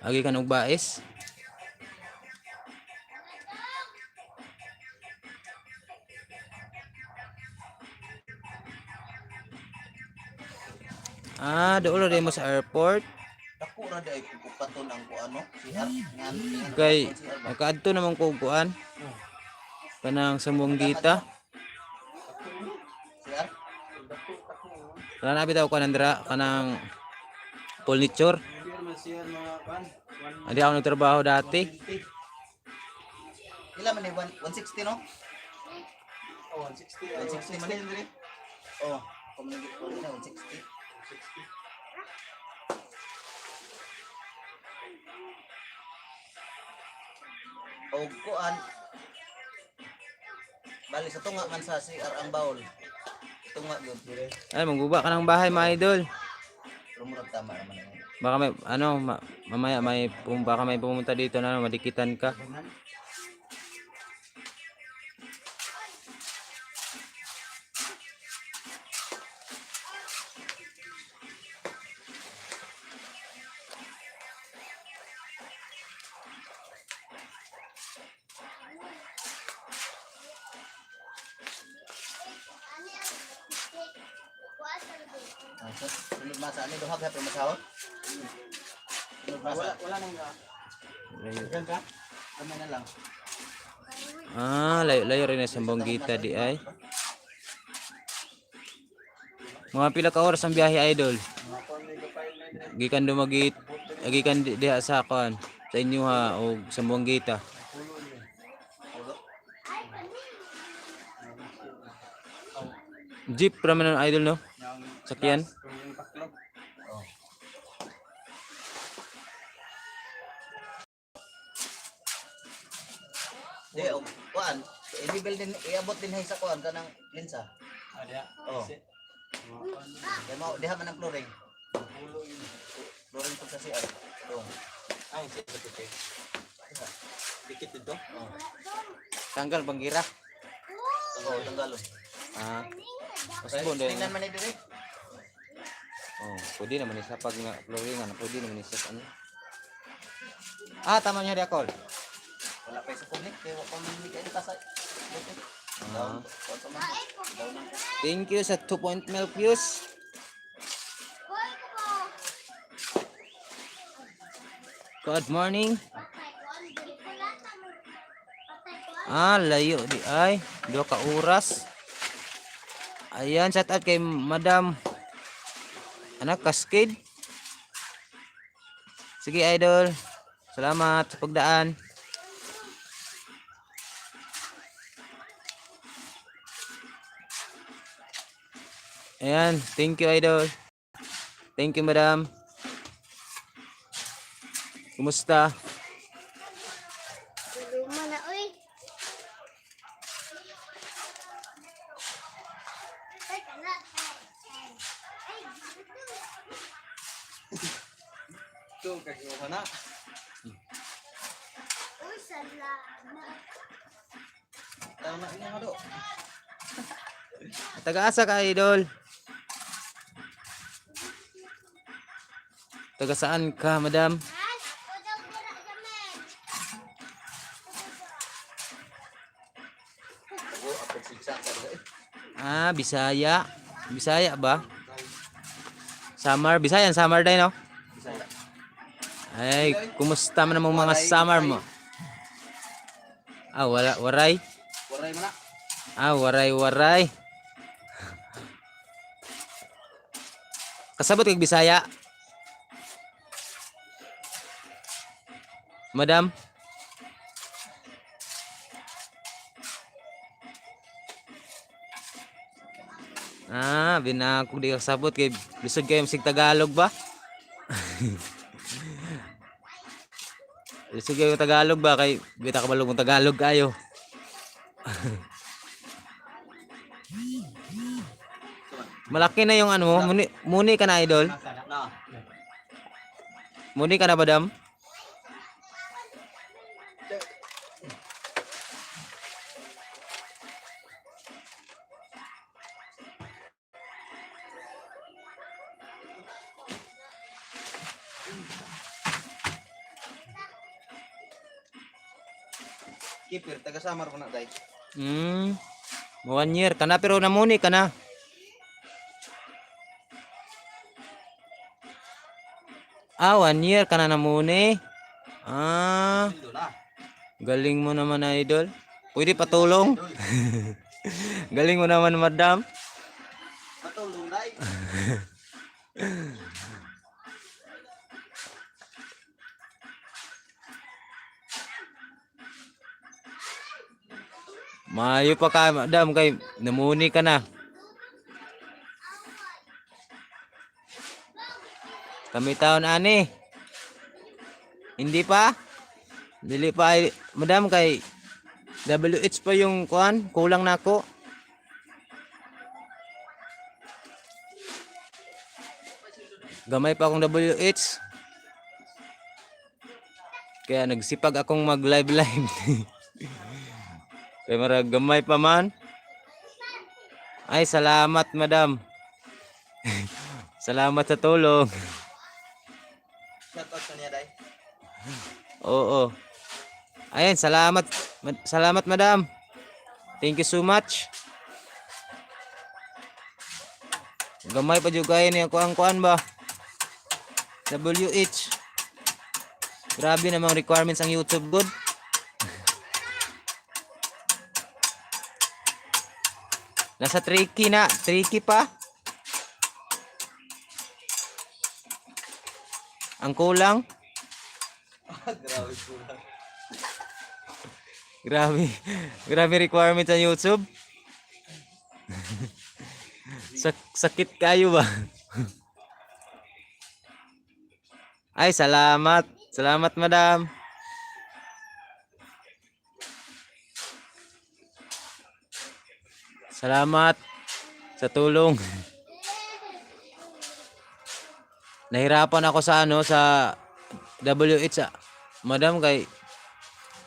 Speaker 1: Agi kan og baes. Doon rin mo sa airport.
Speaker 2: Dako ra day ko paton ang kuano, CR ngan.
Speaker 1: Kay nakaadto naman ko og kuan. Kanang sa Bonggita.
Speaker 2: CR.
Speaker 1: Wala na bitaw ko nandra kanang furniture.
Speaker 3: Hindi naman siya mga pan.
Speaker 1: Hindi ako nagtrabaho dati.
Speaker 2: Ila man ni 160 no?
Speaker 3: Oh, 160.
Speaker 2: 160 man ni. Oh, community ko na 160. Og kuan. Bali sa tunga man sa CR ang bawl. Tunga gyud dire.
Speaker 1: Ay, magbuba ka ng bahay mga idol.
Speaker 2: Pero murag tama naman yun.
Speaker 1: Baka may mamaya baka may pumunta dito na madikitan ka.
Speaker 2: Sunod masa ani duha ka masahot. Sunod masa.
Speaker 3: Wala nang ka.
Speaker 2: Kamay na lang.
Speaker 1: Layo rin na sa Bonggita di ay. Mga pila ka oras ang biyahe idol. Gikan Dumaguete, gikan diha sa kon sa inyo ha o sa Bonggita. Jeep raman ang idol no. Sakyan.
Speaker 2: Di kuan, i-level din iabot din hay sa kuan kanang linsa.
Speaker 3: Ada.
Speaker 2: Oh. Kaya mo diha man ang flooring. Flooring to sa CR. Dong.
Speaker 3: Ay, sige. Dikit dito.
Speaker 2: Oh.
Speaker 1: Tanggal banggira.
Speaker 2: Oh, tanggalon.
Speaker 1: Mas bon din.
Speaker 2: Tingnan man ni dire.
Speaker 1: Oh, pwede naman isa pag nga flooringan, pwede naman isa sa ano. Ah, tama niya di ako.
Speaker 2: Wala pa sa public, kaya wala pa mamili kayo tasay.
Speaker 1: Ah.
Speaker 2: Down man.
Speaker 1: Thank you sa 2 point milk views. Good morning. Ah, layo di ay. 2 ka oras. Ayan, shout out kay Madam anak Cascade. Sige, idol. Salamat sa pagdaan. Ayan, thank you, idol. Thank you, madam. Kumusta?
Speaker 4: Luma na, uy. Teka na.
Speaker 2: Ito, kagiwa na.
Speaker 4: Uy, salamat.
Speaker 2: Tayo na niya nga do.
Speaker 1: Taga-asa ka, idol? Taga saan ka, madam?
Speaker 2: Ako, ako siksa ka do.
Speaker 1: Ah, Bisaya. Bisaya ba? Samar, Bisayan, Samar day, no?
Speaker 2: Bisaya.
Speaker 1: Ay, kumusta man ang mga Samar mo? Ah, waray.
Speaker 2: Waray mo na.
Speaker 1: Ah, waray. Kasabot kag Bisaya. Madam. Ah, binakog di kasabot kay lisod kayo sig Tagalog ba? Lisod kayo Tagalog ba kay bita ka balog Tagalog kayo. Malaki na yung ano mo, muni ka na, idol.
Speaker 2: Na.
Speaker 1: Muni ka na, madam.
Speaker 2: Keeper, taga Samar mo na, day.
Speaker 1: 1 year ka na pero namuni ka na. Ah, 1 year ka na namuni. Ah,
Speaker 2: Ito na.
Speaker 1: galing mo naman, idol. Pwede patulong. Galing mo naman, madam.
Speaker 2: Matulong, day.
Speaker 1: Mayo pa ka, madam, kay namuni ka na. Kami taon ani. Hindi pa? Dili pa madam kay WH pa yung kuan, kulang na ako. Gamay pa akong WH. Kaya nagsipag akong mag live. Kaya marag gamay pa man. Ay, salamat, madam. Salamat sa tulong.
Speaker 2: Shout out sa niya, day.
Speaker 1: Oo. Ayan, salamat. Salamat, madam. Thank you so much. Gamay pa juga yun yung kuan ba? WH. Grabe namang requirements ang YouTube, good. Nasa tricky na. Tricky pa. Ang kulang.
Speaker 2: Grabe pula.
Speaker 1: Grabe. Grabe requirements sa YouTube. Sakit kayo ba? Ay, salamat. Salamat, madam. Salamat sa tulong. Nahirapan ako sa ano sa WH madam kay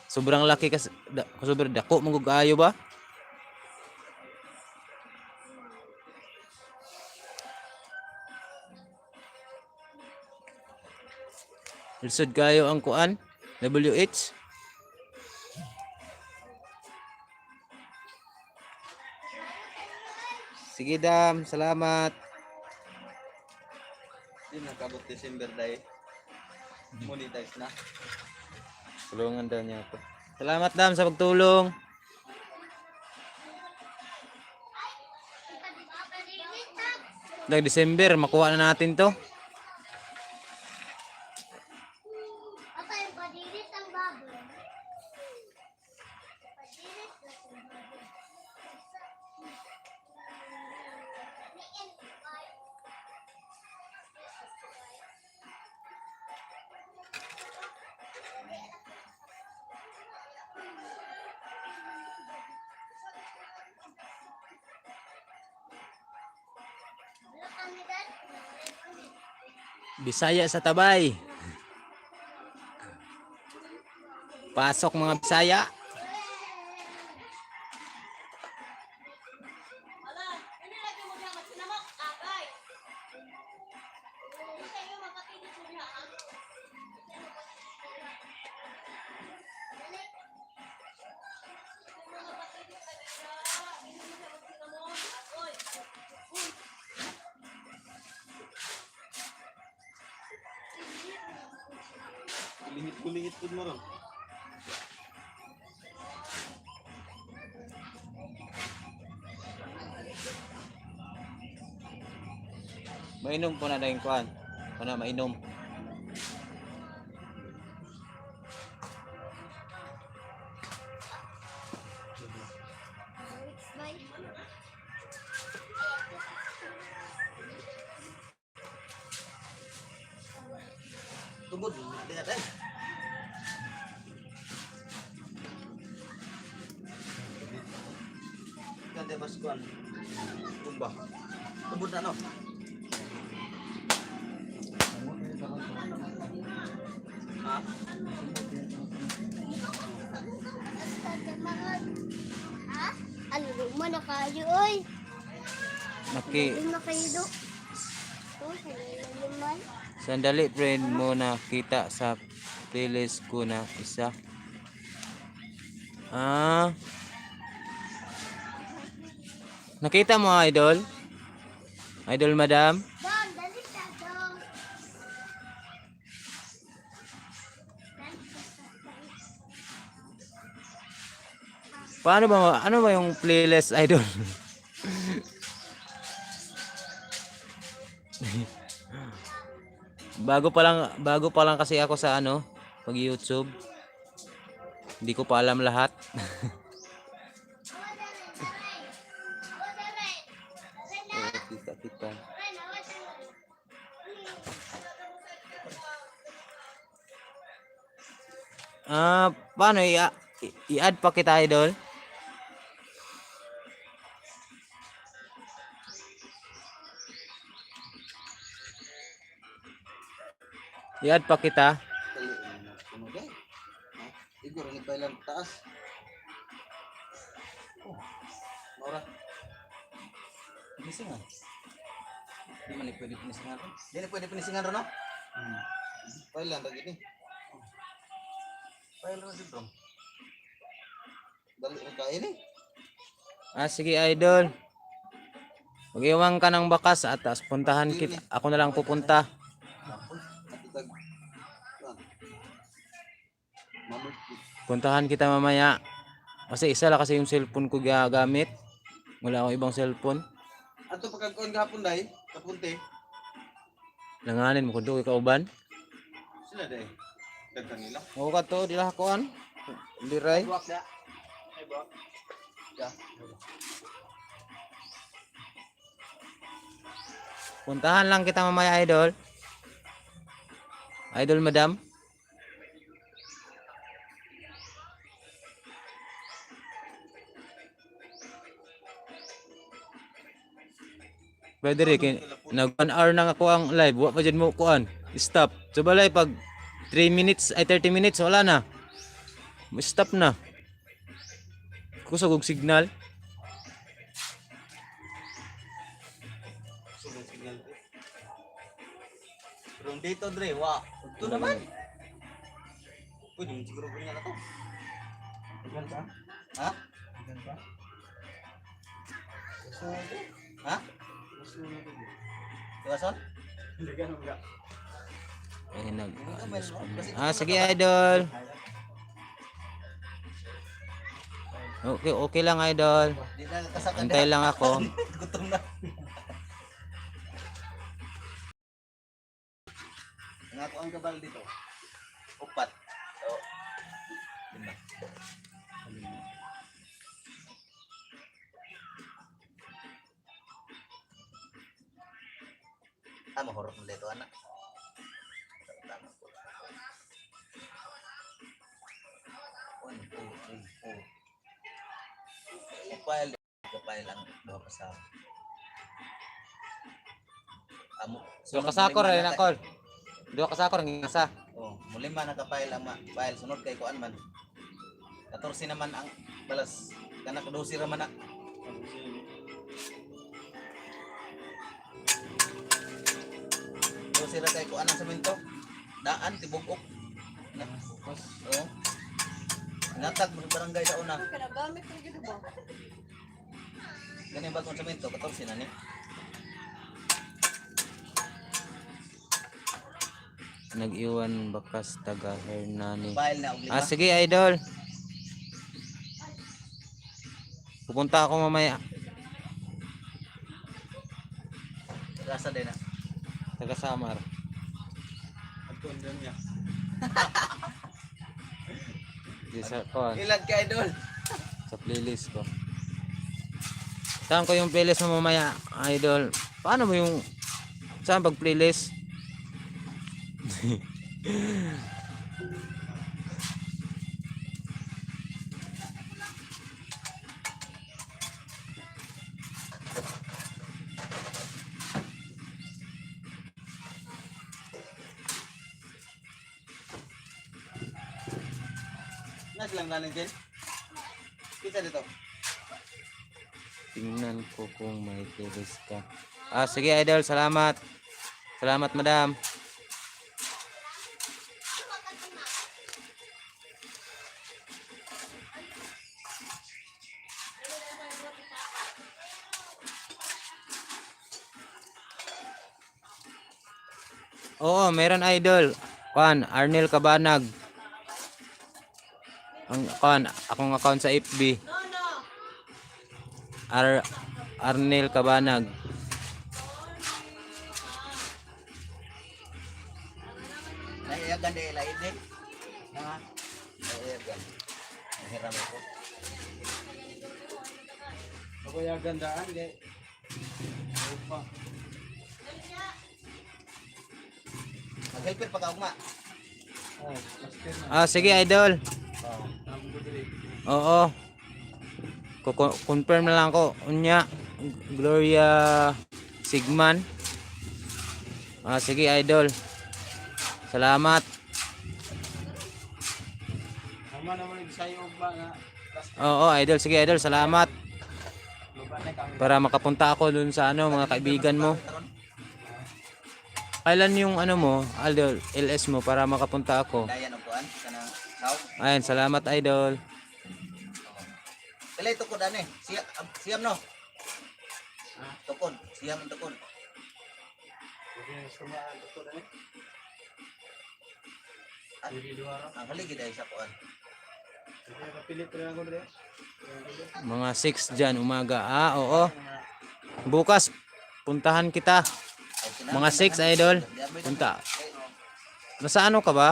Speaker 1: sobrang laki kasi sobrang dako mong ayo ba? Lisod kayo ang kuan. WH. Sige Dam, salamat.
Speaker 2: Di nakabot December dahil monetize na.
Speaker 1: Tulungan daw niya ako. Salamat Dam sa pagtulong. December, makuha na natin to.
Speaker 4: Apa yung padirit ang baboy? Padirit na ang baboy.
Speaker 1: Bisaya sa tabay. Pasok mga Bisaya.
Speaker 4: Wala, ini lagi mo diyan magsinamok, agay. Hindi kayo makatingin mo diyan, ha?
Speaker 2: Kulingit pud mo ron.
Speaker 1: Mainom po na dahil kuan. Pana mainom.
Speaker 2: Tungod, lihat eh. Kante pas kuan. Kumbah. Tungod na no. Ha?
Speaker 4: Ha? Ano naman na kayo, oy?
Speaker 1: Naki
Speaker 4: Ano kayo do? Oh, naman.
Speaker 1: sandali friend mo na kita sa playlist ko na isa. Ah. Nakita mo idol? Idol madam?
Speaker 4: Dong, dali ka, dong.
Speaker 1: Paano ba ano ba yung playlist idol? bago pa lang kasi ako sa ano, pag YouTube. Hindi ko pa alam lahat. Kita. Ah, paano i-add pa kita idol? I-add pa kita.
Speaker 2: Kali ano gay? Ha? Igor ni bailan taas. Oh. Ora. Pinisingan. Di man pwede pinisingan ron. Di na pwede pinisingan ron no? Bailan lagi ni. Bailan ron bro. Dali na kain ni.
Speaker 1: Ah, sige idol. Mag-iwang ka ng bakas at tas puntahan kita. Ako na lang pupunta.
Speaker 2: Atitag. Mamut.
Speaker 1: Puntahan kita mamaya. Kasi isa lang kasi yung cellphone ko gagamit. Wala akong ibang cellphone.
Speaker 2: Ato pagkagkuan gahapon dai, kapunti.
Speaker 1: Langanin mo ko doon kauban.
Speaker 2: Sila dai. Daghan nila.
Speaker 1: Oo ka to, dila kuan. Liray.
Speaker 2: Buwak da. Ay buwak. Ya.
Speaker 1: Puntahan lang kita mamaya idol. Idol madam. Brother, nag 1 hour na ako ang live. Wa pa dyan mo kuan. Stop. So balay pag 3 minutes ay 30 minutes wala na. Stop na. Kusog og signal.
Speaker 2: Sulong signal ko. Pero dito Dre, wa. Ito naman. Pwede mo siguro ganyan na to.
Speaker 3: Igan ka?
Speaker 2: Ha?
Speaker 3: Igan ka? Gusto mo ito?
Speaker 2: Ha?
Speaker 3: Gusto mo ito?
Speaker 2: Iwason?
Speaker 3: Hindi ganun ka.
Speaker 1: Ay,
Speaker 2: Kasi
Speaker 1: sige idol. Okay, okay lang idol.
Speaker 2: di na kasakan
Speaker 1: Antay lang ako.
Speaker 2: Gutom na. Nga ako ang gabal dito. Upat. So, 5. Mahorot mo dito, anak. Tama po. 1, 2, 3, 4. Kapile ang dua pasal.
Speaker 1: Dua kasakor rin ako. Dua kasakor ang isa.
Speaker 2: Oh, muli man nakapile ang file sunod kay kuan man. 14 naman ang balas. Kana ka 12 ra man na. Sira kay kuan ang semento. Daan tibugok. Oh. Natag mo sa barangay sa una.
Speaker 4: Kinagamit ko gito ba?
Speaker 2: Ganyan bagong semento 14 na ni.
Speaker 1: Nag-iwan bakas taga Hernani.
Speaker 2: File na og 5.
Speaker 1: Sige idol. Pupunta ako mamaya.
Speaker 2: Rasa din na.
Speaker 1: Taga Samar.
Speaker 3: At kondon niya.
Speaker 1: Di sa kon.
Speaker 2: Ilag ka idol.
Speaker 1: Sa playlist ko. Saan ko yung playlist mo mamaya, idol? Paano mo yung saan pag playlist?
Speaker 2: Nas lang nanin din. Kita dito.
Speaker 1: Tingnan ko kung may playlist ka. Sige idol, salamat. Salamat madam. Oo, meron idol. Kuan, Arnel Cabanag. Ang kuan, akong account sa FB. Arnel Cabanag.
Speaker 2: Naiyagan di lain din. Ha? Naiyagan. Hiram ko.
Speaker 3: Ako yung gandaan kay. Opa.
Speaker 2: Mag-helper pa ka ugma.
Speaker 3: Oh, master na.
Speaker 1: Sige idol.
Speaker 2: Oh.
Speaker 3: Tama ko dili.
Speaker 1: Oo. Confirm na lang ko. Unya, Gloria Sigman. Sige idol. Salamat.
Speaker 3: Tama naman yung sayo ba nga.
Speaker 1: Oo idol. Sige idol. Salamat.
Speaker 3: Lupa na kami.
Speaker 1: Para makapunta ako dun sa mga kaibigan mo. Kailan yung mo, idol, LS mo para makapunta ako.
Speaker 2: Dayan og kuan kanang saw.
Speaker 1: Ayan, salamat idol.
Speaker 2: Dili tukod ani. Siyam no. Tukod, siyam tukod.
Speaker 3: Hindi sumaan ito na eh. Hindi duwara.
Speaker 2: Ang haligi dahil sa kuan.
Speaker 3: Hindi kapilit rin ako dili.
Speaker 1: Mga 6 dyan, umaga. Oo. Bukas, puntahan kita. Mga 6 idol. Punta. Nasa ka ba?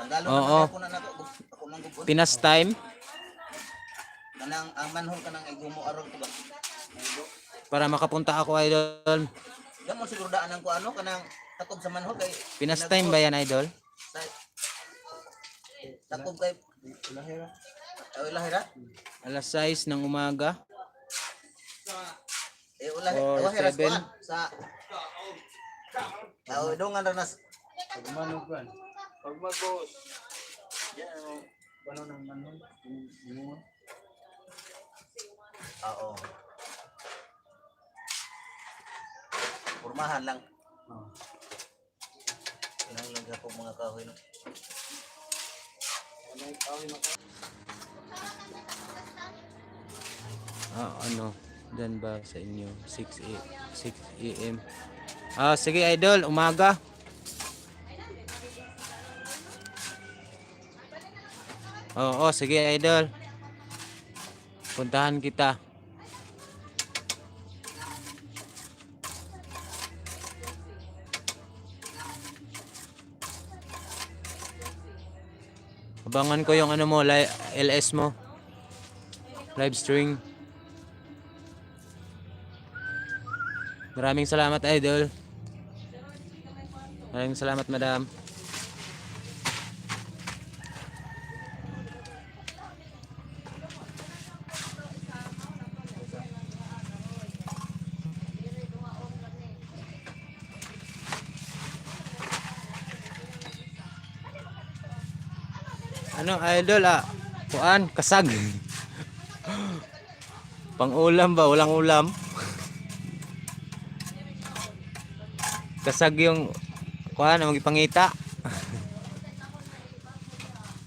Speaker 2: Tanggalon
Speaker 1: Oo.
Speaker 2: na ako na nato. Ako nang gubon.
Speaker 1: Pinas time?
Speaker 2: Kanang ang manhol kanang igumo aron ko ba.
Speaker 1: Para makapunta ako idol.
Speaker 2: Gamon siguro daan ang kuano kanang takob sa manhol kay
Speaker 1: Pinas time ba yan idol?
Speaker 2: takob kay
Speaker 3: Lahira.
Speaker 2: lahira.
Speaker 1: Alas 6 ng umaga. Or
Speaker 2: Lahira
Speaker 1: 7.
Speaker 2: kuan sa dongan ra nas
Speaker 3: Pagmanugan. Pagmagos. Yan ang paano ng manon. Yung
Speaker 2: oo. Pormahan lang.
Speaker 3: oh.
Speaker 2: Kinahanglan ka po mga kahoy no.
Speaker 1: Ano, dyan ba sa inyo? 6 a.m. Sige idol, umaga. Oo, sige idol. Puntahan kita. Abangan ko yung ano mo, LS mo. Live stream. Maraming salamat idol. Maraming salamat madam. Ano idol kuan kasag. Pang ulam ba? Walang ulam. Kasag yung kuan magipangita.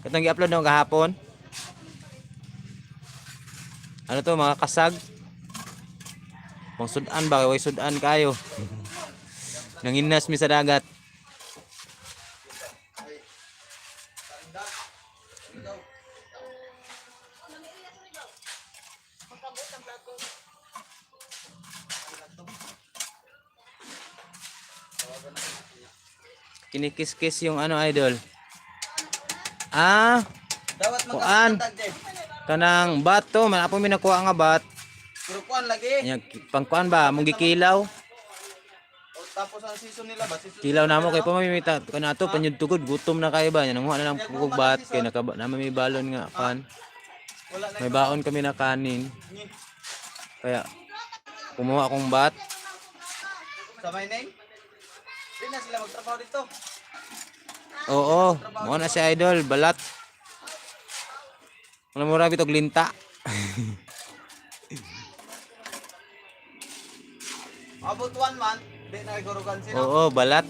Speaker 1: Katong gi-upload no kahapon. Ano to mga kasag? Pang sudan ba? Way sudan kayo. Nanginas mi sa dagat. Kinikis-kis yung ano idol.
Speaker 2: Dawat
Speaker 1: Kuan. Kanang bato, man apo mi nakuha nga bat.
Speaker 2: Pero kuan lagi.
Speaker 1: Nya pangkuan ba mong gikilaw?
Speaker 2: O, tapos ang season nila ba? Season
Speaker 1: Kilaw namo kay pamimita kanato panyud tugod gutom na kay ba nya nanguha na lang pugog bat kay na may balon nga kan.
Speaker 2: wala na
Speaker 1: May baon kami na kanin. Kaya kumuha akong bat.
Speaker 2: sa my name. Di na sila magtrabaho dito.
Speaker 1: Oo, mo na si idol balat. Wala mo rabi tog linta.
Speaker 2: About 1 month, di na igurugan sila.
Speaker 1: Oo, balat.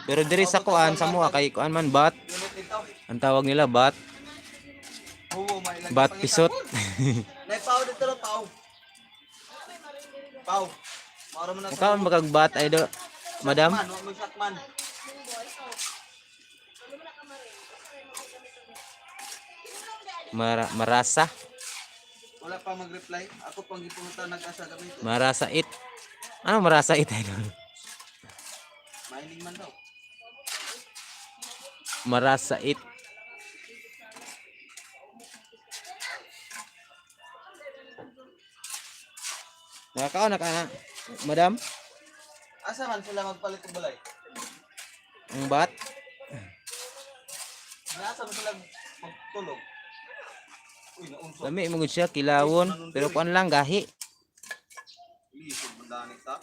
Speaker 1: Pero diri sa kuan sa mua kay kuan man bat.
Speaker 2: Unit dito.
Speaker 1: Ang tawag nila bat.
Speaker 2: Oo, may lagi
Speaker 1: Bat
Speaker 2: pangita.
Speaker 1: pisot.
Speaker 2: Naipaw dito lo, paw. Paw. Maro mo na
Speaker 1: Mukha man bakag bat idol. Madam,
Speaker 2: Man, mo shot man.
Speaker 1: marasa.
Speaker 2: Wala pa mag-reply. Ako pang gipunta nag-asa kami ito.
Speaker 1: Marasa it. Ano marasa it idol?
Speaker 2: Mining man daw.
Speaker 1: Marasa it. Nakakaon na ka na. Madam,
Speaker 2: Asa man sila magpalit ng balay?
Speaker 1: ang bat.
Speaker 2: Asa man sila magtulog? Uy, naunso.
Speaker 1: Lami mo gud siya kilawon, pero kuan lang gahi.
Speaker 2: Lisod man dani ta.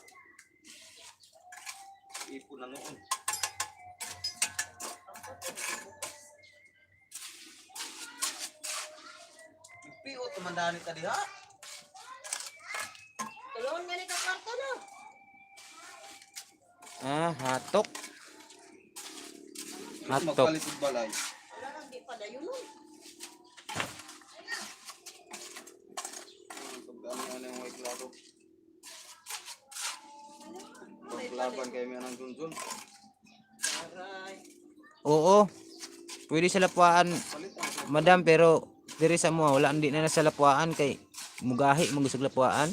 Speaker 2: Ipo na noon. Ipiot man dani ta diha.
Speaker 4: Tulungan nga ni ka kwarto no.
Speaker 1: Hatok. Hatok.
Speaker 2: Magpalit ng balay.
Speaker 4: Wala nang di pa dayon no.
Speaker 2: Pagdami na yung white lado. Paglaban kayo may anang junjun.
Speaker 4: Aray.
Speaker 1: Oo. Pwede sa lapuan,
Speaker 2: Palit ang
Speaker 1: madam, pero diri sa mo wala hindi na sa lapuan kay mugahi mo gusto lapuan.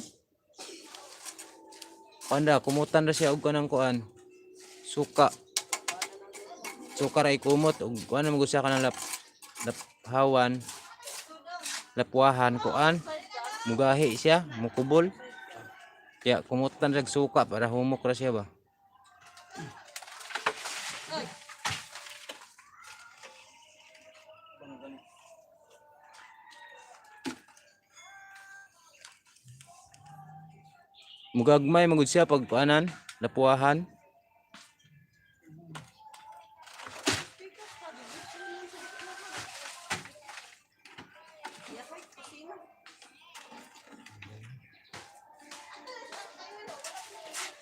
Speaker 1: Panda kumutan ra siya og kanang kuan. Suka. Suka ra kumot og kuan mo gusto ka ng laphawan. Lapuahan kuan. Mugahi siya, mukubol. Kaya kumutan ra og suka para humok ra siya ba. Mugagmay magud siya pag kuanan, lapuahan.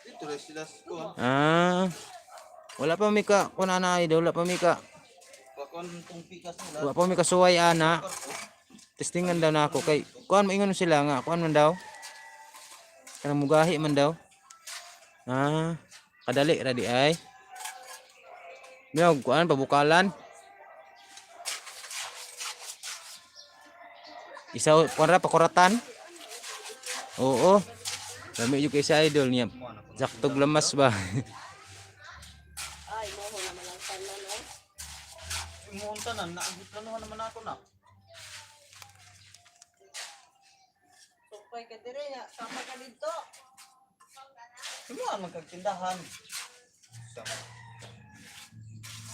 Speaker 2: ito rin sila ko.
Speaker 1: Wala pa mi ka kuna na idol, wala pa mi ka
Speaker 2: Ako kon tong pikas nila.
Speaker 1: Wa pa mi kasuway ana. Testingan daw na ako kay kuan maingon sila nga kuan man daw. Kanang mugahi man daw. Ah, kadali ra di ay. Miyog kuan pabukalan. Isa kuan ra pakuratan. Oo. Lami yung kay sa idol niya. Saktog lamas ba?
Speaker 4: Ay, moho naman ang tanan, oh.
Speaker 2: Imuon tanan naabot na naman ako na.
Speaker 4: Supay ka dire ya, sama ka dito.
Speaker 2: Imuon magkagtindahan.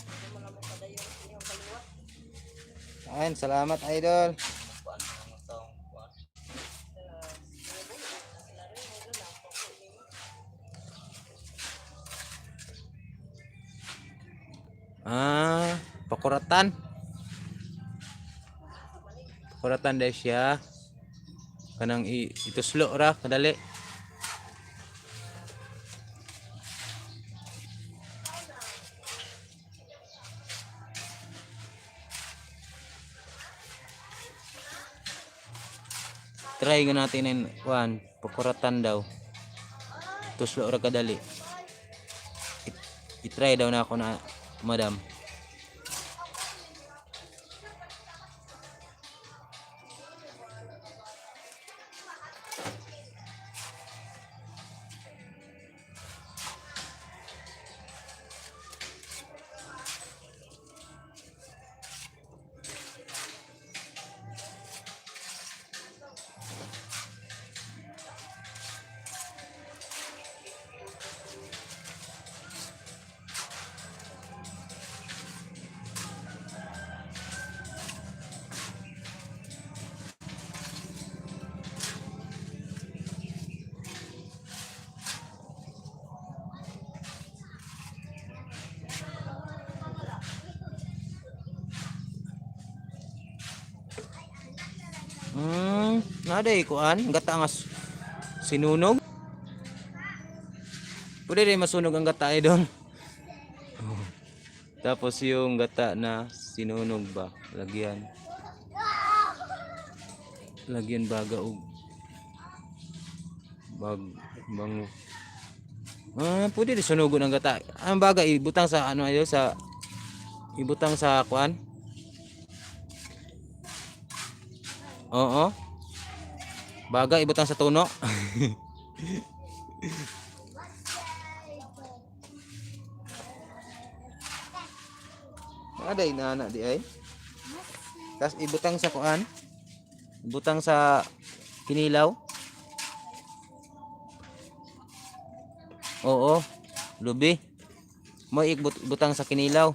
Speaker 4: Hindi mo naman padayon sa inyong kaliwat.
Speaker 1: Ayun, salamat idol.
Speaker 2: Paano ang taong kuan?
Speaker 1: Ah, pakuratan. Pakuratan dahil siya. Kanang ituslo ra kadali. Try nga natin ng kuan, pakuratan daw. Tuslo ra kadali. I-try daw na ako na madam. Naday kuan, gata nga sinunog. Pwede rin masunog ang gata idol. Tapos yung gata na sinunog ba, lagyan. Lagyan baga og bango. Pwede rin sunugon ang gata. Ang baga ibutang sa ano idol sa ibutang sa kuan. Oo. Baga ibutang sa tuno. Aday na anak di ay. Tas ibutang sa kuan. Ibutang sa kinilaw. Oo. Lubi. Mo ibutang sa kinilaw.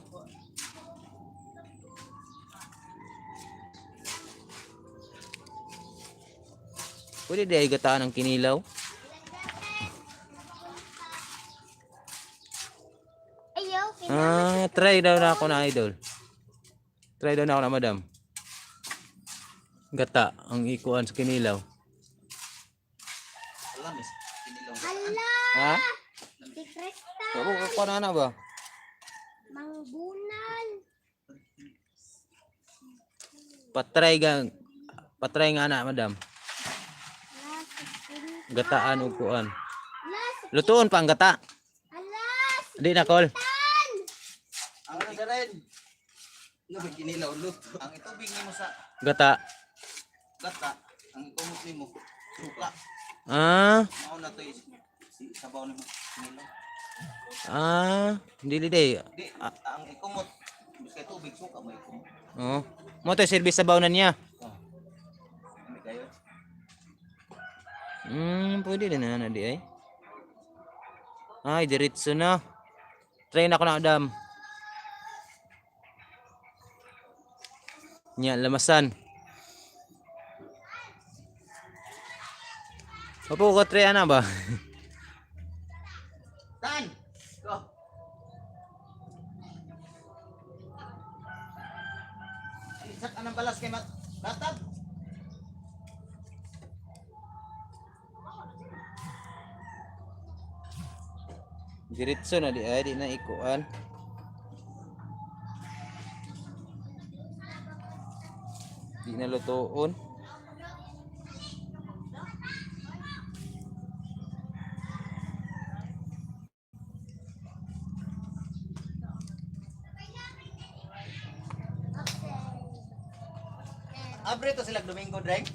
Speaker 1: Pwede di ay gataan ang kinilaw. Try daw na ako na idol. Try daw na ako na madam. Gata ang ikuan sa kinilaw.
Speaker 2: Alam is kinilaw.
Speaker 1: Ha?
Speaker 6: Si Krista,
Speaker 1: Ako ko na ba?
Speaker 6: mangbunan.
Speaker 1: Patry nga na madam. Gataan og kuan. Lutuon pa ang gata.
Speaker 6: Alas,
Speaker 1: Di na kol.
Speaker 2: Ang ano rin? Nga ba kinilaw luto? Ang itubig nimo sa
Speaker 1: Gata.
Speaker 2: gata, ang itumot nimo suka. Mao na to si sabaw nimo kinilaw.
Speaker 1: Dili
Speaker 2: Di ang ikumot biskay tubig suka may ikumot.
Speaker 1: Oh. Mo to service sa bawnan niya.
Speaker 2: Hindi kayo.
Speaker 1: Pwede din na di ay. Ay, diretso na. Try na ako na madam. Nya lamasan. Opo ko try ana ba?
Speaker 2: Tan! Go! Isak ka ng balas kay Batag.
Speaker 1: Diretso na di ay di na ikuan. nalutoon.
Speaker 2: Abre to sila Domingo, Dreng.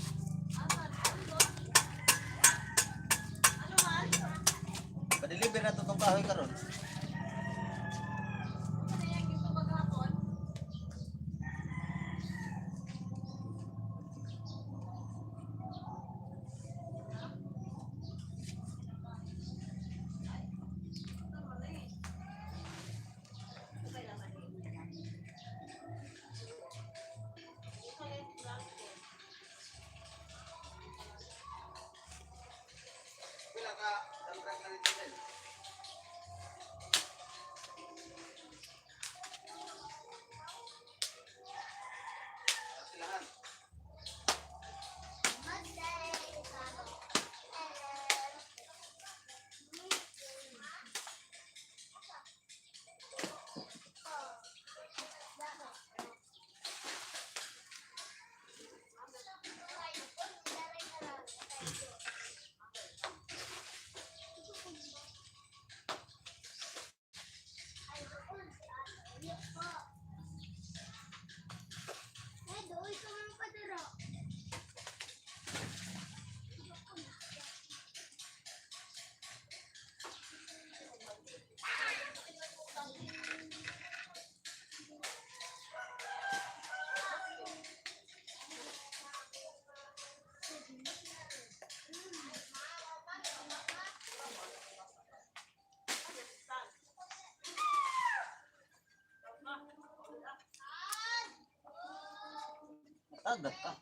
Speaker 2: Pa-deliver na to tong kahoy karon. Pila ka contract na dito din? Silahan. Agad ka.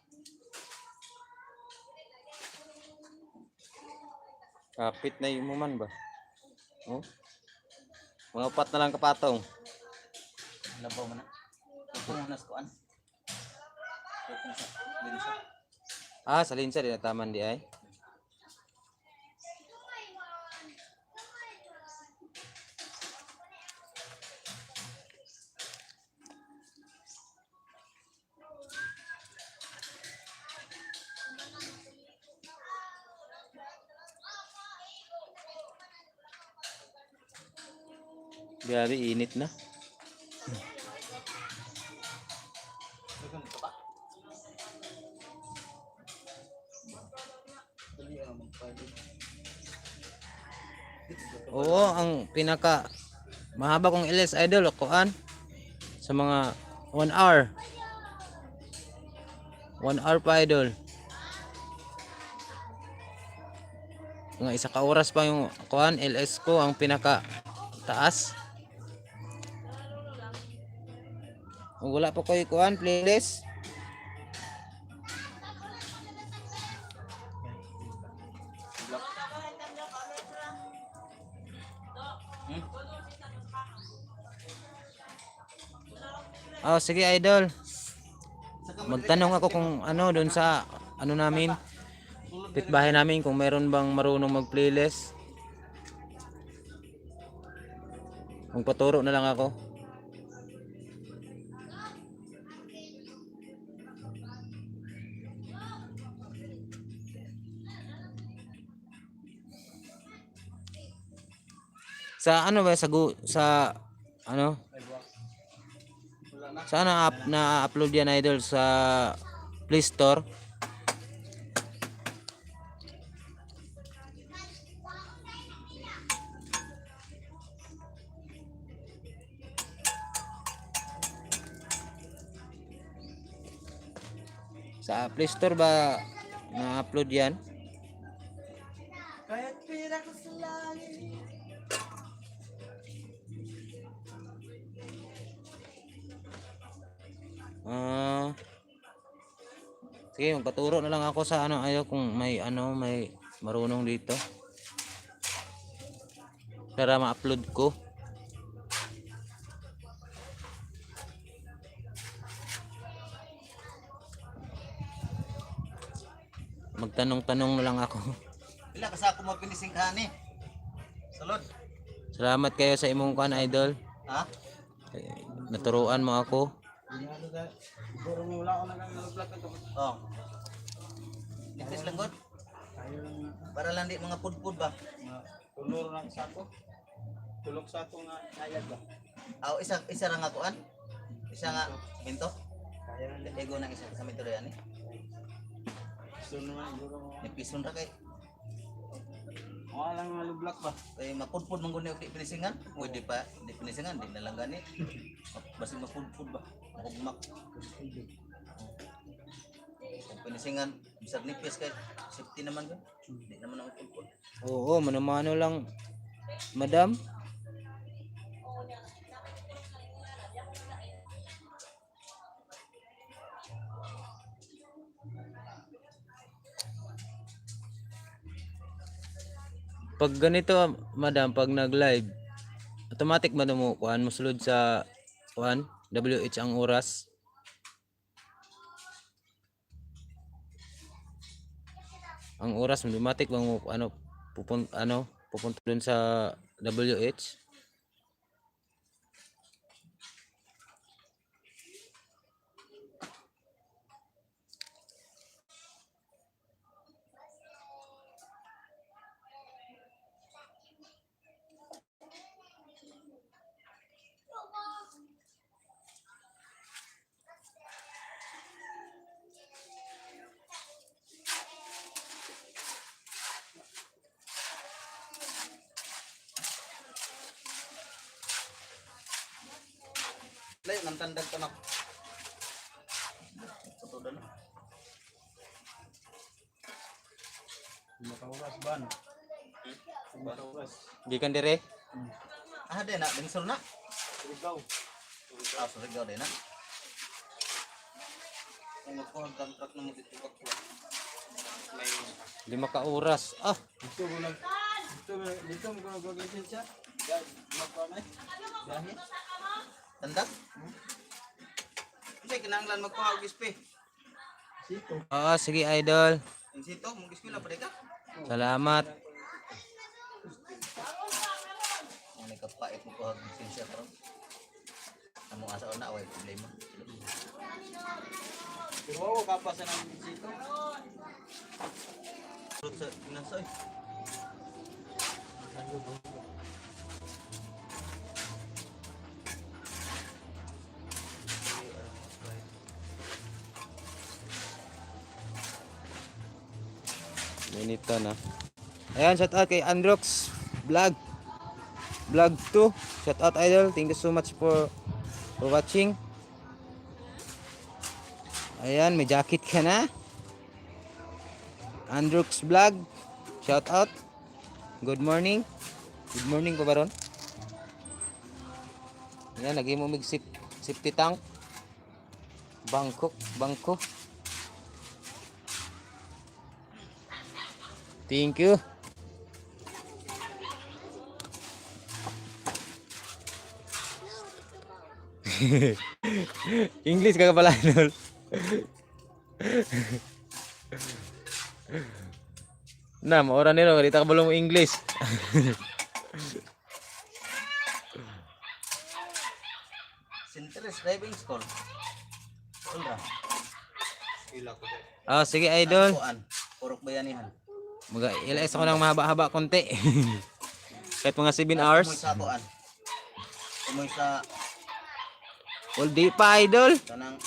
Speaker 1: Kapit na yung man ba? Oh. Mga upat na lang kapatong.
Speaker 2: Labaw mo na. Ito muna sa kuan. Ito sa linsa.
Speaker 1: Ah, sa linsa din taman di ay. Grabe init na.
Speaker 2: Dugong ka pa. Dali ang magpali.
Speaker 1: Oo, ang pinaka mahaba kong LS idol kuan sa mga 1 hour. 1 hour pa idol. Mga isa ka oras pa yung kuan LS ko ang pinaka taas. Wala pa koy kuan playlist. Oh, sige idol. Magtanong ako kung ano doon sa ano namin, pitbahay namin kung meron bang marunong mag-playlist. Kung paturo na lang ako. Sa ano ba sa ano? Saan na-upload yan idol sa Play Store? Sa Play Store ba na-upload yan?
Speaker 2: Kahit pira ko sa langit.
Speaker 1: Ah. Sige, magpaturo na lang ako sa ano ayo kung may ano may marunong dito. Para ma-upload ko. Magtanong-tanong na lang ako.
Speaker 2: Pila ka sa ako mapinising kani. Salud.
Speaker 1: Salamat kayo sa imong kan idol.
Speaker 2: Ha?
Speaker 1: Naturuan mo ako.
Speaker 3: Ano ka? Siguro mo wala ko na kang nalaglag ito.
Speaker 2: Oh. Nipis lang god.
Speaker 3: Ayaw lang na.
Speaker 2: Para lang di mga pudpud ba.
Speaker 3: Mga tulor na sako. Tulok sa ito nga sayad ba?
Speaker 2: Aw isa ra nga kuan. Isa nga minto.
Speaker 3: Kaya lang.
Speaker 2: Ego na isa sa minto yan eh.
Speaker 3: Gusto naman siguro mo.
Speaker 2: Nipison ra kay
Speaker 3: Wala lang nalaglag ba?
Speaker 2: kay mapudpud man gud ni di pinisingan. Pwede pa di pinisingan di na lang gani. Basta mapudpud ba. Makugmak. Kung pinisingan bisag nipis kay safety naman yun. Di naman ako pudpud.
Speaker 1: Oo, mano-mano lang. Madam. Pag ganito, madam, pag nag-live, automatic man mo kuan mosulod sa kuan WH ang oras. Ang oras automatic bang mo pupunta dun sa WH.
Speaker 2: Lay nang tandag to nak. Tutudan na.
Speaker 3: Makawaras ba no? Makawaras.
Speaker 1: Gikan dire.
Speaker 2: Ah de na dingsol na.
Speaker 3: Ikaw.
Speaker 2: Ah sorry gaw de na. Ang ko ang contract na mo dito ko. May
Speaker 1: 5 ka oras. Ah,
Speaker 3: Dito mo lang. Dito mo ko gagawin siya. Magpanay. Dahil.
Speaker 2: tandag. Kasi kinahanglan magkuha og ispe.
Speaker 3: Sito.
Speaker 1: oo, sige idol.
Speaker 2: Insito mong ispe la pa ka.
Speaker 1: Salamat.
Speaker 2: Ang nakapait mo ko og lisensya karon. Amo asa na way problema.
Speaker 3: Pero ako kapasan ng sito.
Speaker 2: Turut sa pinansoy.
Speaker 1: Ganito na. Ayan, shout out kay Androx Vlog. Vlog 2. Shout out idol. Thank you so much for watching. Ayan, may jacket ka na. Androx Vlog. Shout out. Good morning. Good morning po baron. Ayan, lagi mo mig safety tank. Bangko. Thank you. English kagak pala nol. Nah, mau orang nilo dita belum English.
Speaker 2: Sinteres driving school. Ulra.
Speaker 3: Ila ko.
Speaker 1: Oh, sige idol.
Speaker 2: Kuan. Purok bayanihan.
Speaker 1: Mga ilas ako ng mahaba-haba konti. Kahit mga 7 hours.
Speaker 2: Kumoy sa kuan. Kumoy sa
Speaker 1: All day pa idol.
Speaker 2: kanang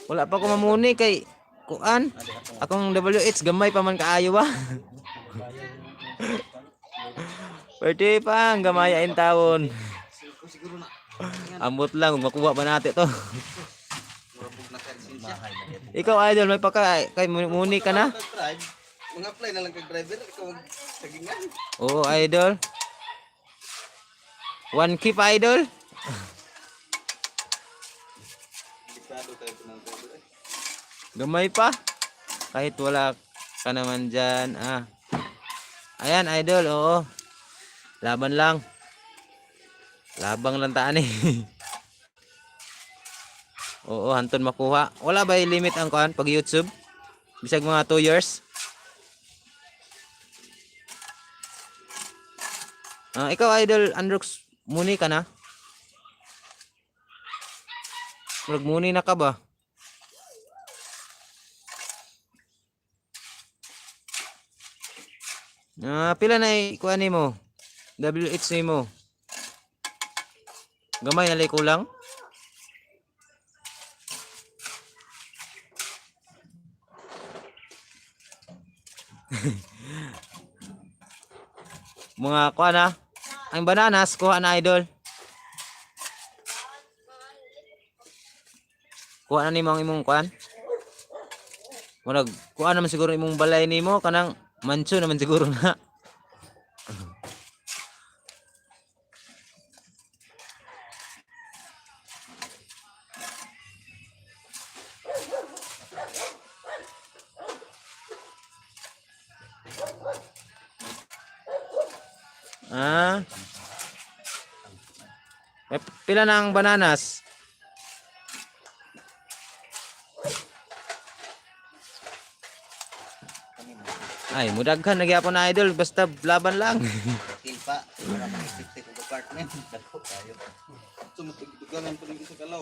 Speaker 1: Wala pa ko mamuni kay kuan.
Speaker 2: adi atong
Speaker 1: Akong WH gamay pa man kaayo ba. Pwede pa ang gamayain taon.
Speaker 2: siguro na
Speaker 1: Ambot lang kung makuha ba natin to.
Speaker 2: murabog na kay lisensya. Bahay na dito.
Speaker 1: Ikaw idol may paka kay muni ka na.
Speaker 2: Drive. Mga apply na lang kay driver ikaw sagingan.
Speaker 1: Oo idol. One keep idol.
Speaker 2: Delikado tayo ng driver.
Speaker 1: Gamay pa. Kahit wala ka naman dyan. Ayan idol, oo. Laban lang. Labang lang taan eh. Oo, hanton makuha. Wala ba yung limit ang kuan pag YouTube? Bisag mga 2 years. Ikaw idol, Androx, muni ka na? Murag muni na ka ba? Pila na kuan nimo? WH nimo. Gamay na lay kulang. Mga kuan na. Ang bananas kuha na idol. Kuha na nimo ang imong kuan. Murag kuha naman siguro imong balay nimo kanang manso naman siguro na. Ah. Pila na ang bananas? Ay, mudaghan nagyapon na idol basta laban lang.
Speaker 2: Kill pa. Para makisipte ko apartment. Dako tayo. Sumutugduganan pa rin sa kalaw.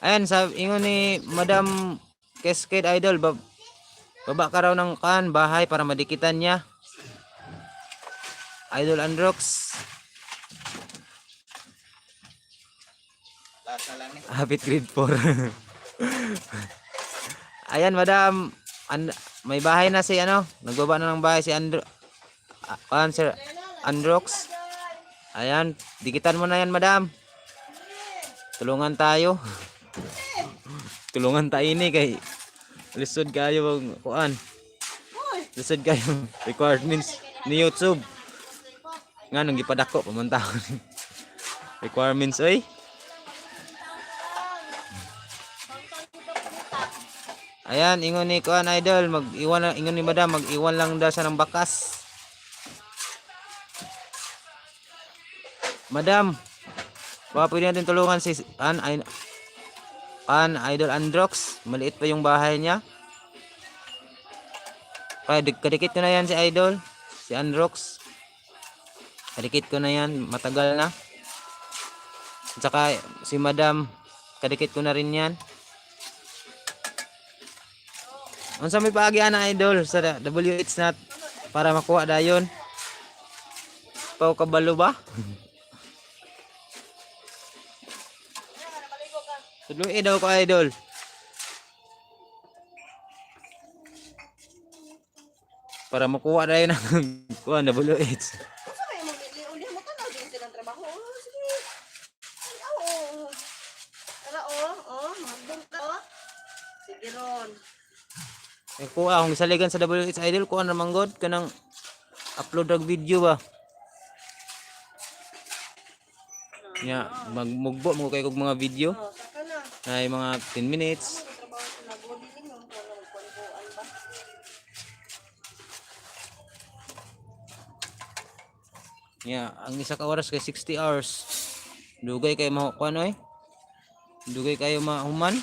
Speaker 1: Ayan, ingon ni Madam Cascade Idol, baba ka raw ng bahay para madikitan niya. Idol Androx.
Speaker 2: Lasa lang eh.
Speaker 1: Habit grade 4. Ayan, Madam. May bahay na si nagbaba na ng bahay si Sir Androx. Ayan, dikitan mo na yan, Madam. Tulungan tayo. Tulungan tayo ini kay lisod kayo kuan. Lisod kayo requirements ni YouTube. Nga nung gipadako pamantahon. Requirements oy. Ayan, ingon ni kuan idol, ingon ni Madam, mag-iwan lang daw siya ng bakas. Madam, baka pwede natin tulungan si Idol Androx. Maliit pa yung bahay niya. Kaya kadikit ko na yan si Idol, si Androx. Kadikit ko na yan, matagal na. At saka si Madam, kadikit ko na rin yan. Unsa may paagi ana idol sa WH nat para makuha dayon. Pau kabalo ba? Tudloy daw ko idol. Para makuha dayon ang kuha WH.
Speaker 4: Sa may mo bili uli mo tanaw din silang trabaho. Oh, sige. Ay, oo. Tara magdong ka. Sige ron.
Speaker 1: Kuha akong gisaligan sa WH idol kuha na manggod kanang upload og video ba. Nya magmugbo mo kay kog mga video.
Speaker 4: Oh, saka na.
Speaker 1: Ay mga 10 minutes.
Speaker 4: Trabaho sa nagodi ninyo para magkuan ba.
Speaker 1: Nya ang isa ka oras kay 60 hours. Dugay kay makuha oy. Dugay kayo mahuman.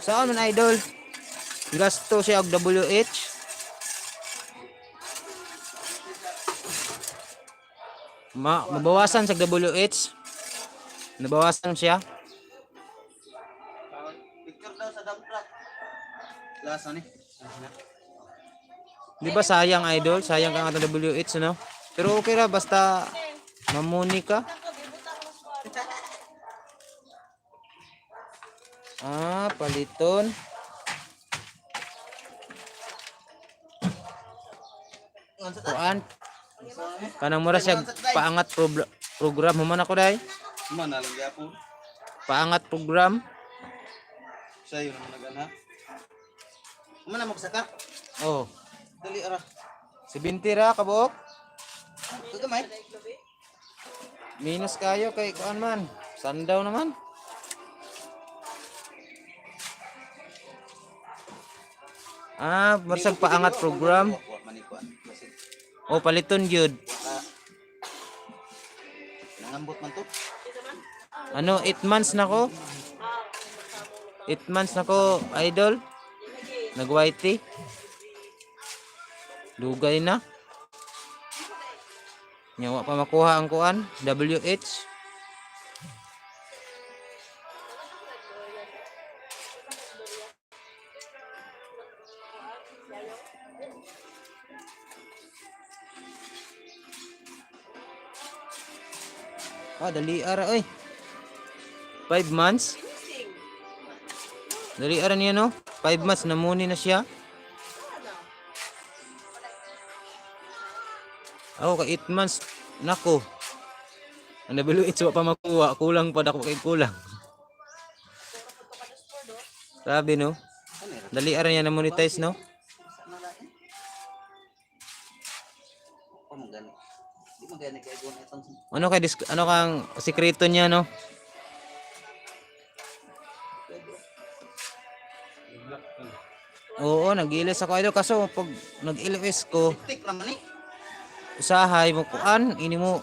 Speaker 1: Saan man idol? Gasto siya og WH. Mabawasan sa WH. Nabawasan siya.
Speaker 2: Picture daw sa dump truck. Lasa ni.
Speaker 1: Di ba sayang idol? Sayang ka nga WH no? Pero okay ra basta mamuni ka. Paliton. Kuan. Kanang mura siya paangat program mo man ako dai.
Speaker 2: Mana lang gyapon.
Speaker 1: Paangat program.
Speaker 2: Sa yun ang nagana. Mana magsaka?
Speaker 1: Oh.
Speaker 2: Dali ara.
Speaker 1: 70 ra kabok.
Speaker 2: Ito gamay.
Speaker 1: Minus kayo kay kuan man. Sandaw naman. Marsag paangat program.
Speaker 2: Wa manikuan. Kasi
Speaker 1: O paliton gyud.
Speaker 2: nangambot man to.
Speaker 1: Ano 8 months na ko? 8 months na ko, idol. Nag-whitey. Dugay na. Nyawa pa makuha ang kuan, WH. Dali ara oy. 5 months. Dali ara niya no. 5 months na muni na siya. Ako ka 8 months nako. Ang WH wa pa makuha, kulang pa dako kay kulang. Sabi no. Dali ara niya na monetize no.
Speaker 2: Apa magani? Di magani kay gon itong
Speaker 1: Ano kay ano kang sikreto niya no? Oo, nag-ilis ako idol kaso pag nag-ilis ko,
Speaker 2: tik naman ni.
Speaker 1: usahay mo kuan, ini mo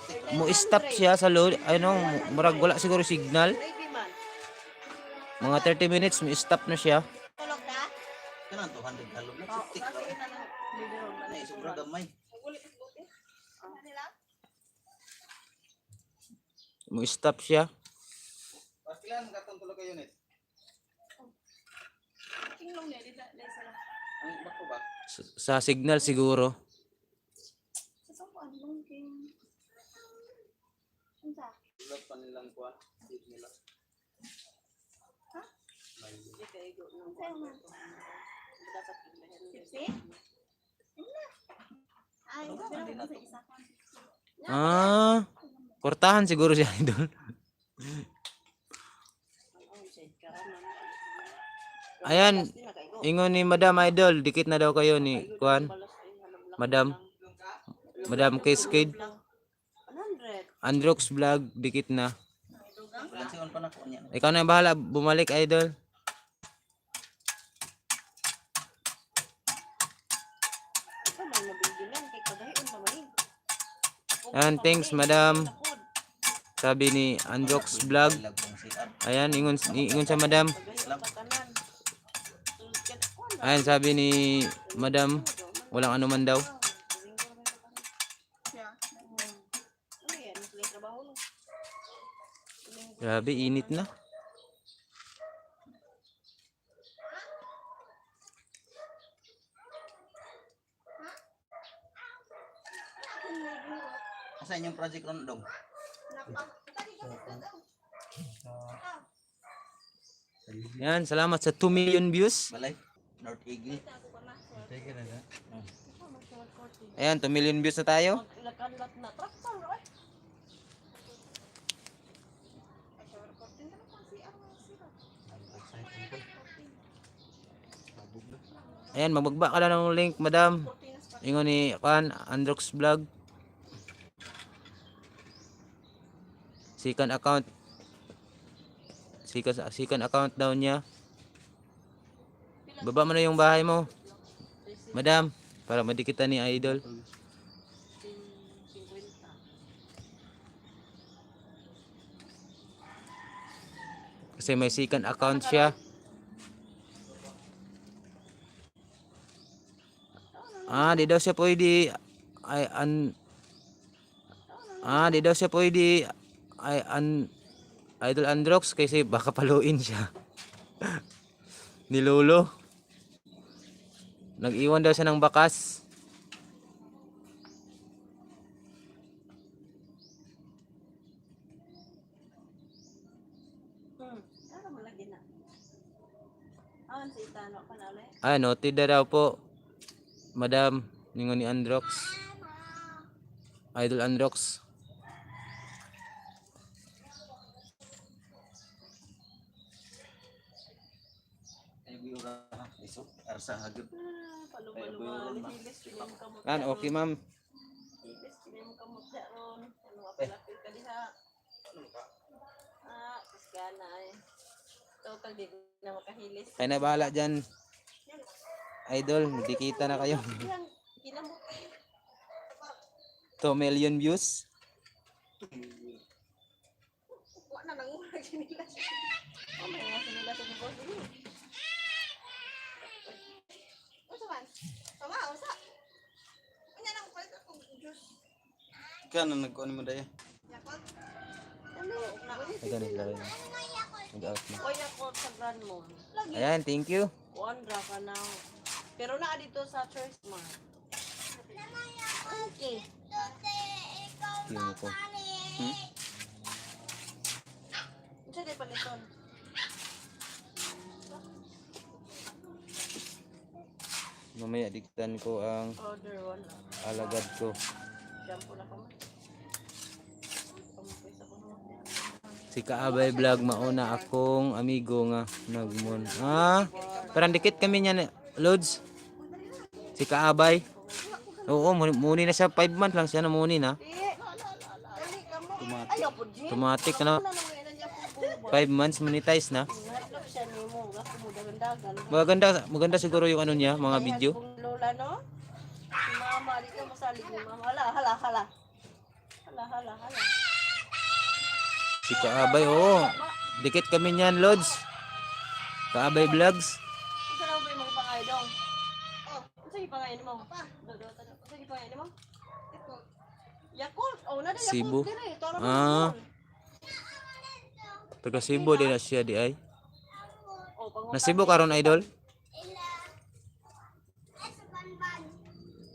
Speaker 1: stop siya sa load, ano, murag wala siguro signal. Mga 30 minutes mo stop na siya.
Speaker 4: Tulog na?
Speaker 2: Kanang 200 halom na tik ra. Nay sobra gamay.
Speaker 1: Mo stop siya.
Speaker 2: Pastilan katong tulo ka unit. Ang bako ba?
Speaker 1: Sa signal siguro.
Speaker 2: Ulap pa nilang kuan. Dit nila.
Speaker 1: Kortahan siguro siya idol. Ayan, ingon ni Madam Idol, dikit na daw kayo ni kuan. Madam Cascade. Androx vlog, dikit na.
Speaker 2: Siyon pa nako niya.
Speaker 1: Ikaw na yung bahala, bumalik idol. Ayan, thanks Madam. Sabi ni Androx vlog. Ayan, ingon sa Madam. Ayan, sabi ni Madam, walang ano man daw. Grabe, init na.
Speaker 2: Asa inyong project ron dong?
Speaker 1: Yan, salamat sa 2 million views.
Speaker 2: Balay. North Eagle.
Speaker 1: Ayan, 2 million views na tayo. Ayan, magbagba ka lang ng link, Madam. Ingon ni Androx vlog. Second account. Second account daw niya. Baba mo na yung bahay mo, Madam, para madikitan ni Idol. Kasi may second account siya. Di daw siya pwede di daw siya pwede Idol Androx kasi baka paluin siya. Ni Lolo. Nag-iwan daw siya ng bakas. Noted na daw po, Madam, ningon ni Androx. Idol Androx.
Speaker 2: Ay biura iso arsa hagud.
Speaker 4: Kaluma-luma, hilis kinim kamot.
Speaker 1: Kan okay ma'am.
Speaker 4: Hilis kinim kamot ron. Ano apalapil ka diha. Kaskana ay. Total di na makahilis.
Speaker 1: Kaya na bahala dyan. Idol, magkikita na kayo.
Speaker 4: Yan, kinamot.
Speaker 1: 2 million views.
Speaker 4: Wa na nang murag sinila. Oh, may nga sinila sa boss ini. Usa man. Tama, usa. Unya nang palit akong juice.
Speaker 2: Kana nagkuan mo daya.
Speaker 4: Yakot. Ano?
Speaker 1: Ay, ganun lang. Mag-out na.
Speaker 4: Oy, ako sa brand mo. Lagi.
Speaker 1: Ayan, thank you.
Speaker 4: Wondra ka na. Pero na dito sa Choice Mart. Okay.
Speaker 1: Yung ko.
Speaker 4: Unsa di paliton?
Speaker 1: Mamaya diktan ko ang
Speaker 4: Order wala.
Speaker 1: alagad ko.
Speaker 4: Shampoo na kamo. Pamupisa ko naman.
Speaker 1: Si Kaabay Vlog, mauna akong amigo nga nagmon. Parang dikit kami niyan, Lods. Si Kaabay. Oo, muni na siya. 5 months lang siya na muni na.
Speaker 4: Dali kamo. Ayaw po, Jim.
Speaker 1: Automatic na.
Speaker 4: Ano naman yan niya po?
Speaker 1: 5 months monetize na.
Speaker 4: Natlop siya ni mo. Ako mo dagandagan.
Speaker 1: Maganda siguro yung ano niya, mga video.
Speaker 4: Kung lola, no? Si mama, dito masalig ni mama. Hala. Hala.
Speaker 1: Si Kaabay, oo. Dikit kami niyan, Lods. Kaabay Vlogs.
Speaker 4: Ito na ba yung mga pangay dong? Oh, ito yung pangay mo. Ito yung pangay mo? Yakult. Oh, nada Yakult.
Speaker 1: Cebu.
Speaker 4: Dire. Toro mo.
Speaker 1: Ah. Taga Cebu din na siya di ay.
Speaker 4: Oh, pangutan.
Speaker 1: Na Cebu karon idol.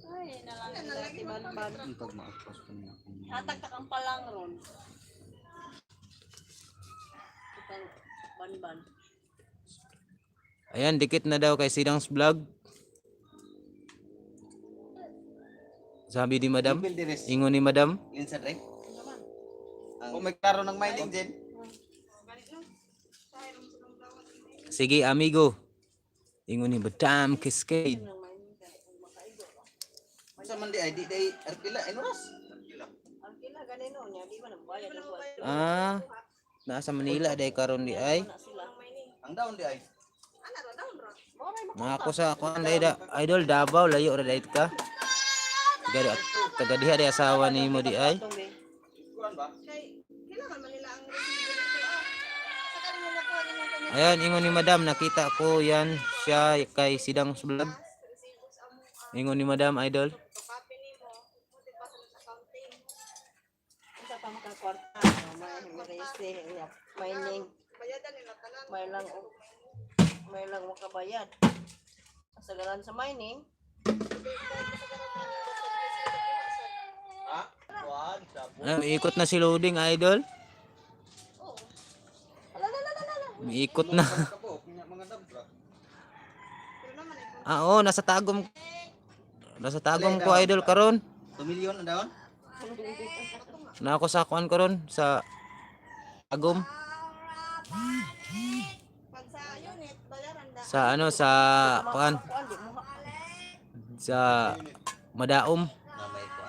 Speaker 4: Ay, nalang tiban-ban.
Speaker 2: Pag ma-post ko na.
Speaker 4: Hatag ka kang palang ron. Itang ban-ban.
Speaker 1: Ayan, dikit na daw kay Sidang's Vlog. Sabi ni Madam.
Speaker 2: Bill Dines.
Speaker 1: Ingon ni Madam.
Speaker 2: Linsa Dre. Kung may klaro ng mining din.
Speaker 1: Sige, amigo. Ingon ni Madam Cascade.
Speaker 2: Sa man di ay di day arkila enoras.
Speaker 4: Ang kila ganino niya, di ba nang bayad ang buwan?
Speaker 1: Ah, nasa Manila day karon di ay.
Speaker 4: Na sila.
Speaker 2: Ang daon di ay.
Speaker 4: Ana ra daw ra. Moray
Speaker 1: Na ako sa kuan day da idol Davao layo ra dayt ka. Taga diha day asawa nimo di ay.
Speaker 2: Kuan ba?
Speaker 4: Kay kailangan man nila ang resibo nito. Sa kanila na ko nilang kanya
Speaker 1: Ayan, ingon ni Madam, nakita ko yan siya kay Sidang's Vlog. Ingon ni Madam idol.
Speaker 4: copy nimo, puti pa sa accounting. Unsa pa makakwarta? May resi, mining. Bayadan nila tanan. May lang makabayad. Kasagaran sa mining.
Speaker 2: Ha? Kuan sa
Speaker 1: Ikot na si Loading idol. Ikot na.
Speaker 2: Kapo, mga dabra.
Speaker 1: Oo, nasa tagom. Nasa tagom ko idol karon.
Speaker 2: 2 million ang daon?
Speaker 1: Na ako sa kuan karon sa tagom.
Speaker 4: Pag sa unit, bayaran da.
Speaker 1: Sa ano sa kuan
Speaker 4: Kuan di mo.
Speaker 1: sa Madaom.
Speaker 2: Namay ko.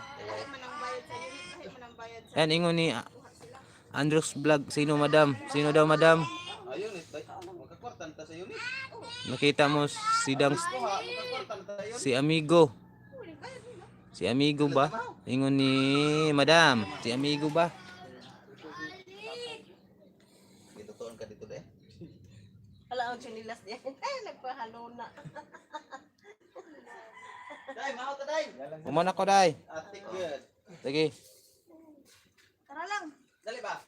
Speaker 4: Manang bayad sa unit, kahit manang bayad sa
Speaker 1: Yan ingon ni Andrews Vlog. Sino Madam? Sino daw Madam?
Speaker 2: Ayun ito. Magkakwartan ta sa unit.
Speaker 1: Nakita mo Sidang's
Speaker 2: Kuha, magkakwartan ta yun.
Speaker 1: si Amigo. Si Amigo ba? Ingon ni Madam. Si Amigo ba?
Speaker 2: Dito tuon ka dito de.
Speaker 4: Ala ang chinilas niya. Ay, nagpahalo na.
Speaker 2: Dai, maho ta dai.
Speaker 1: Uman ako day.
Speaker 2: Ate good.
Speaker 1: Sige.
Speaker 4: Tara lang.
Speaker 2: Dali ba?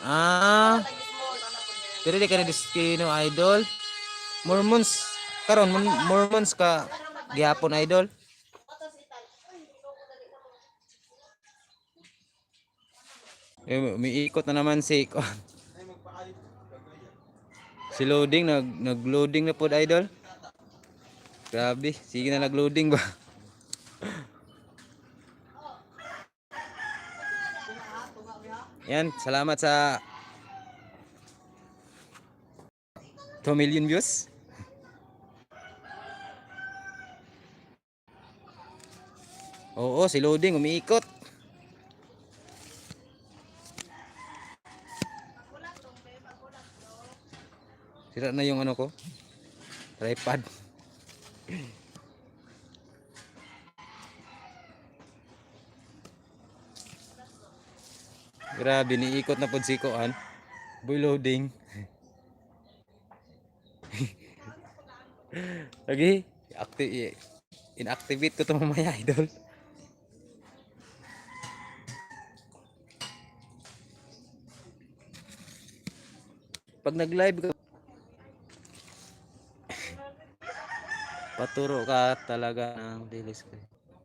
Speaker 1: Ah. Pero di ka na destino idol. Mormons karon Mormons ka gihapon idol. Umiikot na naman si si Loading nag-loading na pod idol. Grabe, sige na nag-loading ba? Yan, salamat sa 2 million views. Oo, si loading umiikot. Sira na yung ano ko. Tripod. Grabe, niikot na pod si Koan. Boy loading. Lagi, inactivate ko to mamaya, idol. Pag nag-live ka, paturo ka talaga ng daily screen.